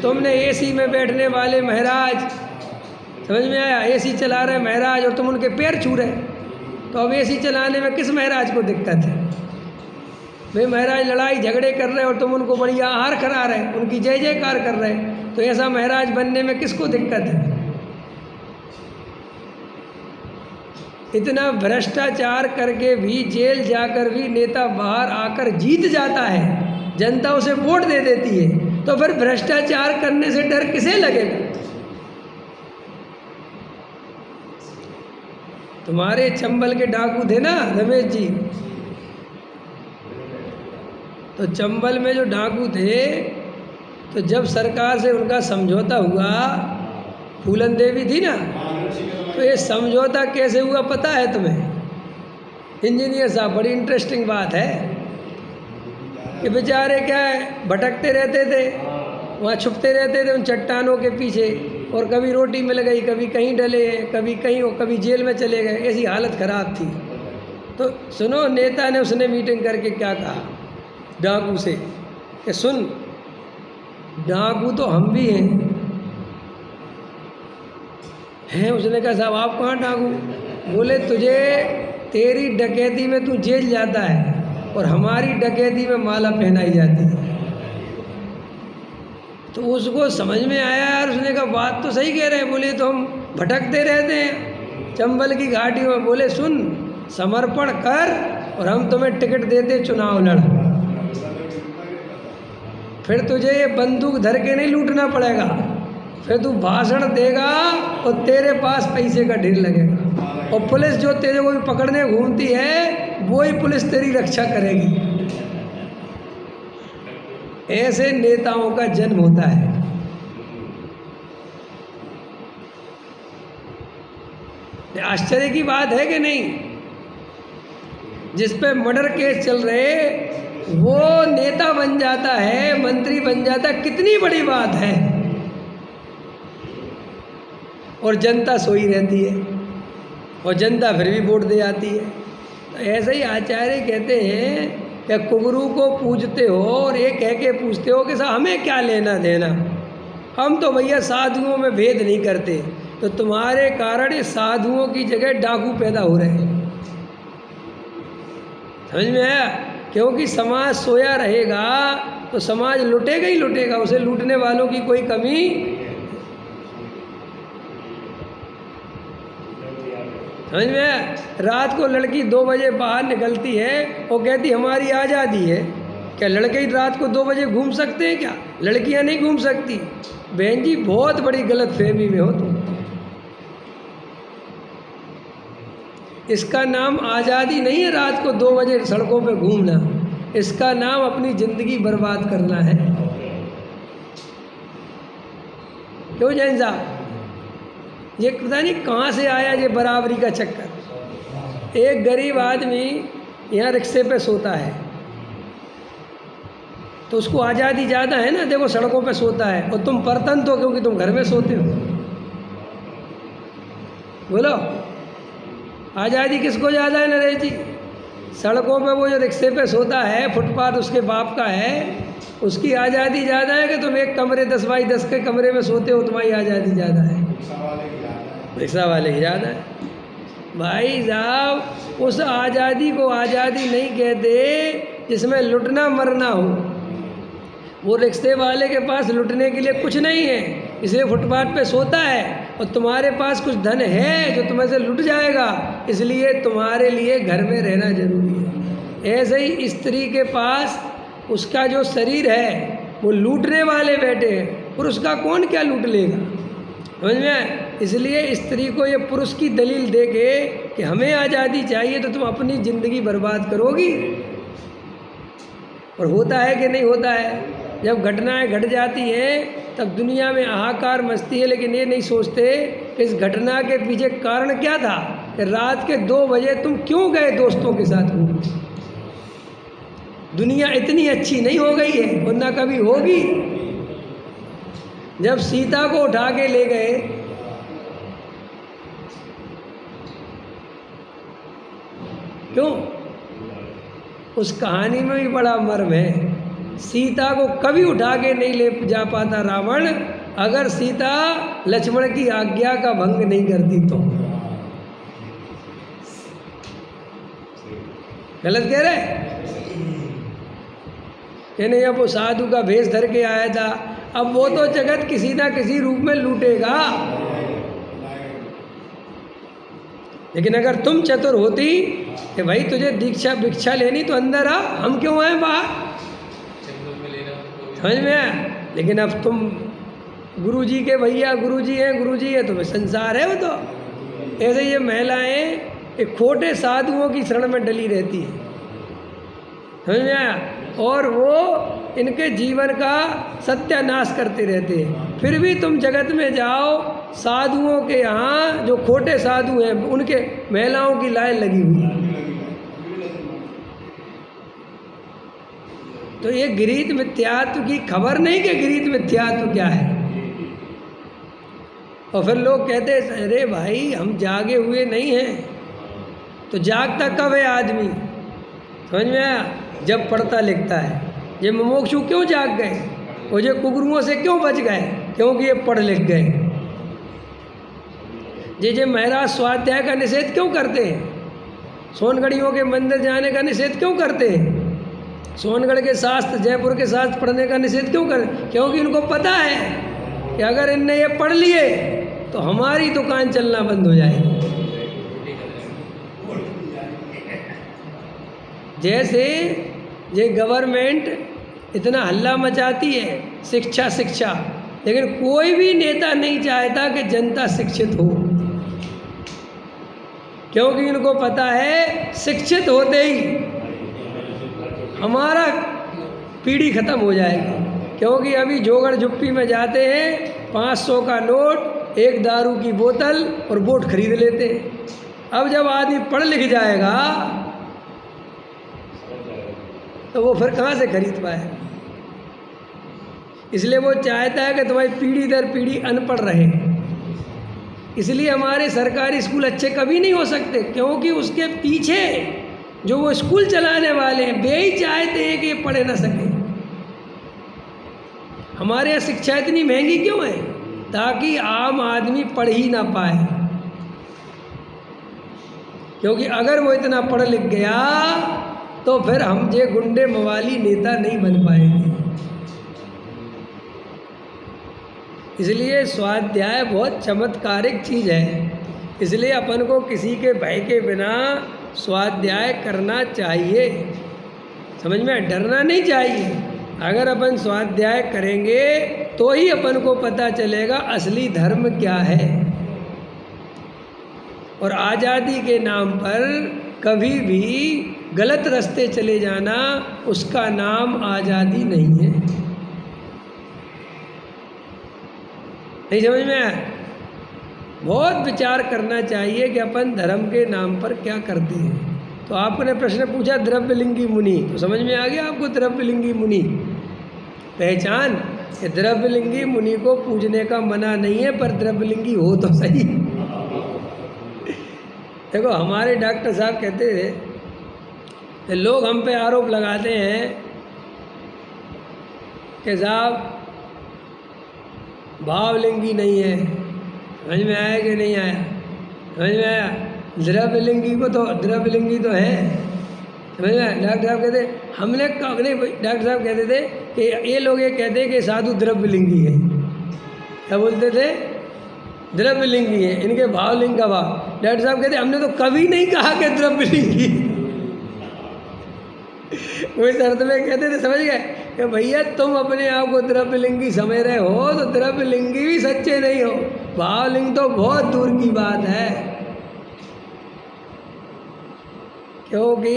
तुमने एसी में बैठने वाले महाराज, समझ में आया, एसी चला रहे महाराज और तुम उनके पैर छू रहे, तो अब एसी चलाने में किस महाराज को दिक्कत है? भाई महाराज लड़ाई झगड़े कर रहे और तुम उनको बढ़िया आहार करा रहे, उनकी जय जयकार कर रहे, तो ऐसा महाराज बनने में किसको दिक्कत है? इतना भ्रष्टाचार करके भी, जेल जाकर भी नेता बाहर आकर जीत जाता है, जनता उसे वोट दे देती है, तो फिर भ्रष्टाचार करने से डर किसे लगेगा? तुम्हारे चंबल के डाकू थे ना रमेश जी, तो चंबल में जो डाकू थे, तो जब सरकार से उनका समझौता हुआ, फूलन देवी थी ना, तो ये समझौता कैसे हुआ पता है तुम्हें? इंजीनियर साहब, बड़ी इंटरेस्टिंग बात है कि बेचारे क्या है, भटकते रहते थे, वहाँ छुपते रहते थे उन चट्टानों के पीछे, और कभी रोटी मिल गई, कभी कहीं डले, कभी कहीं, और कभी जेल में चले गए, ऐसी हालत ख़राब थी। तो सुनो, नेता ने उसने मीटिंग करके क्या कहा डाकू से कि सुन, डाकू तो हम भी हैं। उसने कहा साहब आप कहाँ डाकू? बोले तुझे, तेरी डकैती में तू जेल जाता है और हमारी डकैती में माला पहनाई जाती है। तो उसको समझ में आया यार, उसने कहा बात तो सही कह रहे हैं। बोले तो हम भटकते रहते हैं चंबल की घाटियों में। बोले सुन, समर्पण कर और हम तुम्हें टिकट देते, चुनाव लड़, फिर तुझे ये बंदूक धर के नहीं लूटना पड़ेगा, फिर तू भाषण देगा और तेरे पास पैसे का ढेर लगेगा, और पुलिस जो तेरे को भी पकड़ने घूमती है वही पुलिस तेरी रक्षा करेगी। ऐसे नेताओं का जन्म होता है। आश्चर्य की बात है कि नहीं? जिस पे मर्डर केस चल रहे वो नेता बन जाता है, मंत्री बन जाता है, कितनी बड़ी बात है, और जनता सोई रहती है, और जनता फिर भी वोट दे आती है। तो ऐसे ही आचार्य कहते हैं कि कुगरू को पूजते हो और ये कह के पूछते हो कि साहब हमें क्या लेना देना, हम तो भैया साधुओं में भेद नहीं करते। तो तुम्हारे कारण ये साधुओं की जगह डाकू पैदा हो रहे हैं। समझ में आया? क्योंकि समाज सोया रहेगा तो समाज लुटेगा ही लुटेगा, उसे लूटने वालों की कोई कमी। समझ में आया? रात को लड़की 2 बजे बाहर निकलती है और कहती हमारी आज़ादी है। क्या लड़के ही रात को 2 बजे घूम सकते हैं? क्या लड़कियां नहीं घूम सकती? बहन जी बहुत बड़ी गलत फहमी में हो तुम। इसका नाम आज़ादी नहीं है रात को 2 बजे सड़कों पे घूमना, इसका नाम अपनी ज़िंदगी बर्बाद करना है। क्यों जैन साहब? ये पता नहीं कहाँ से आया ये बराबरी का चक्कर। एक गरीब आदमी यहाँ रिक्शे पे सोता है तो उसको आज़ादी ज़्यादा है ना, देखो सड़कों पे सोता है, और तुम परतंत्र हो क्योंकि तुम घर में सोते हो। बोलो आज़ादी किसको ज़्यादा है नरेश जी? सड़कों पे वो जो रिक्शे पे सोता है, फुटपाथ उसके बाप का है, उसकी आज़ादी ज़्यादा है कि तुम एक कमरे 10 बाई 10 के कमरे में सोते हो, तुम्हारी आज़ादी ज़्यादा है? रिक्शा वाले की ज़्यादा है। भाई साहब उस आज़ादी को आज़ादी नहीं कहते जिसमें लुटना मरना हो। वो रिक्शे वाले के पास लुटने के लिए कुछ नहीं है, इसलिए फुटपाथ पे सोता है, और तुम्हारे पास कुछ धन है जो तुम्हें से लुट जाएगा, इसलिए तुम्हारे लिए घर में रहना जरूरी है। ऐसे ही स्त्री के पास उसका जो शरीर है वो लूटने वाले बैठे हैं, और उसका कौन क्या लूट लेगा? समझ में? इसलिए स्त्री को ये पुरुष की दलील दे के कि हमें आज़ादी चाहिए, तो तुम अपनी ज़िंदगी बर्बाद करोगी। और होता है कि नहीं होता है? जब घटनाएं घट जाती हैं तब दुनिया में हाहाकार मचती है, लेकिन ये नहीं सोचते कि इस घटना के पीछे कारण क्या था, कि रात के 2 बजे तुम क्यों गए दोस्तों के साथ घूमने। दुनिया इतनी अच्छी नहीं हो गई है, और ना कभी होगी। जब सीता को उठा के ले गए, क्यों? उस कहानी में भी बड़ा मर्म है। सीता को कभी उठा के नहीं ले जा पाता रावण, अगर सीता लक्ष्मण की आज्ञा का भंग नहीं करती तो। गलत कह रहे? कि नहीं, अब वो साधु का भेष धर के आया था, अब वो तो जगत किसी ना किसी रूप में लूटेगा। लेकिन अगर तुम चतुर होती कि भाई तुझे दीक्षा भिक्षा लेनी तो अंदर आ, हम क्यों आए बाहर, समझ में आया? लेकिन अब तुम गुरुजी के भैया, गुरुजी है तो संसार है वो तो। ऐसे ये महिलाएं एक खोटे साधुओं की शरण में डली रहती है, समझ में आया? और वो इनके जीवन का सत्यानाश करते रहते हैं। फिर भी तुम जगत में जाओ, साधुओं के यहाँ जो खोटे साधु हैं उनके महिलाओं की लाइन लगी हुई है। तो ये गृहीत मिथ्यात्व की खबर नहीं कि गृहीत मिथ्यात्व क्या है। और फिर लोग कहते हैं अरे भाई हम जागे हुए नहीं हैं, तो जागता कब है आदमी, समझ में आया? जब पढ़ता लिखता है। ये मुमुक्षु क्यों जाग गए, और ये कुगरुओं से क्यों बच गए, क्योंकि ये पढ़ लिख गए। जे महाराज स्वाध्याय का निषेध क्यों करते हैं, सोनगढ़ियों के मंदिर जाने का निषेध क्यों करते हैं, सोनगढ़ के शास्त्र, जयपुर के शास्त्र पढ़ने का निषेध क्यों कर? क्योंकि इनको पता है कि अगर इनने ये पढ़ लिए तो हमारी दुकान चलना बंद हो जाएगी। जैसे ये गवर्नमेंट इतना हल्ला मचाती है शिक्षा शिक्षा, लेकिन कोई भी नेता नहीं चाहता कि जनता शिक्षित हो, क्योंकि इनको पता है शिक्षित होते ही हमारा पीढ़ी खत्म हो जाएगी। क्योंकि अभी जोगड़ झुप्पी में जाते हैं, 500 का नोट, एक दारू की बोतल और वोट खरीद लेते हैं। अब जब आदमी पढ़ लिख जाएगा तो वो फिर कहाँ से खरीद पाए। इसलिए वो चाहता है कि तुम्हारी पीढ़ी दर पीढ़ी अनपढ़ रहे। इसलिए हमारे सरकारी स्कूल अच्छे कभी नहीं हो सकते, क्योंकि उसके पीछे जो वो स्कूल चलाने वाले हैं वे ही चाहते हैं कि ये पढ़े ना सके। हमारे यहाँ शिक्षा इतनी महंगी क्यों है, ताकि आम आदमी पढ़ ही ना पाए। क्योंकि अगर वो इतना पढ़ लिख गया तो फिर हम ये गुंडे मवाली नेता नहीं बन पाएंगे। इसलिए स्वाध्याय बहुत चमत्कारिक चीज़ है। इसलिए अपन को किसी के भय के बिना स्वाध्याय करना चाहिए, समझ में, डरना नहीं चाहिए। अगर अपन स्वाध्याय करेंगे तो ही अपन को पता चलेगा असली धर्म क्या है। और आज़ादी के नाम पर कभी भी गलत रास्ते चले जाना, उसका नाम आज़ादी नहीं है। नहीं समझ में आया? बहुत विचार करना चाहिए कि अपन धर्म के नाम पर क्या करते हैं। तो आपने प्रश्न पूछा द्रव्यलिंगी मुनि, तो समझ में आ गया आपको द्रव्यलिंगी मुनि पहचान। कि द्रव्यलिंगी मुनि को पूजने का मना नहीं है, पर द्रव्यलिंगी हो तो सही। देखो हमारे डॉक्टर साहब कहते थे कि लोग हम पे आरोप लगाते हैं कि साहब भावलिंगी नहीं है। समझ में आया कि नहीं आया? समझ में आया? द्रव्यलिंगी को तो द्रव्यलिंगी तो है, समझ में आया? डॉक्टर साहब कहते हमने नहीं, डॉक्टर साहब कहते थे कि ये लोग ये कहते हैं कि साधु द्रव्यलिंगी है। क्या बोलते थे? द्रव्यलिंगी है, इनके भावलिंग का भाव। डॉक्टर साहब कहते हमने तो कभी नहीं कहा कि द्रव्यलिंगी। वो शर्त में कहते थे, समझ गए, कि भैया तुम अपने आप को द्रव्यलिंगी समझ रहे हो तो द्रव्यलिंगी भी सच्चे नहीं हो, भावलिंग तो बहुत दूर की बात है, क्योंकि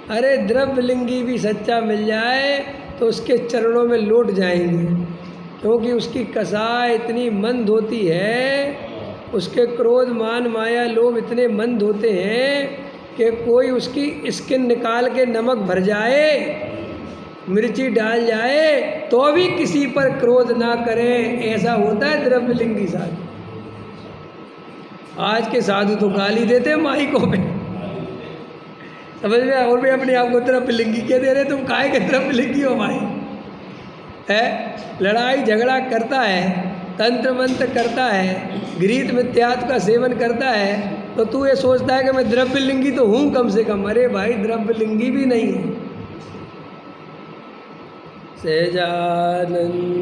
अरे द्रव्यलिंगी भी सच्चा मिल जाए तो उसके चरणों में लौट जाएंगे, क्योंकि उसकी कसाई इतनी मंद होती है, उसके क्रोध मान माया लोभ इतने मंद होते हैं कि कोई उसकी स्किन निकाल के नमक भर जाए, मिर्ची डाल जाए तो भी किसी पर क्रोध ना करे। ऐसा होता है द्रव्यलिंगी साधु। आज के साधु तो गाली देते हैं माइकों पे, समझ में, और भी अपने आप को द्रव्यलिंगी कह दे रहे, तुम काहे के द्रव्यलिंगी हो भाई? है, लड़ाई झगड़ा करता है, तंत्र मंत्र करता है, घृत मिथ्यात्व का सेवन करता है, तो तू ये सोचता है कि मैं द्रव्यलिंगी तो हूँ कम से कम। अरे भाई द्रव्यलिंगी भी नहीं है। सहजानंद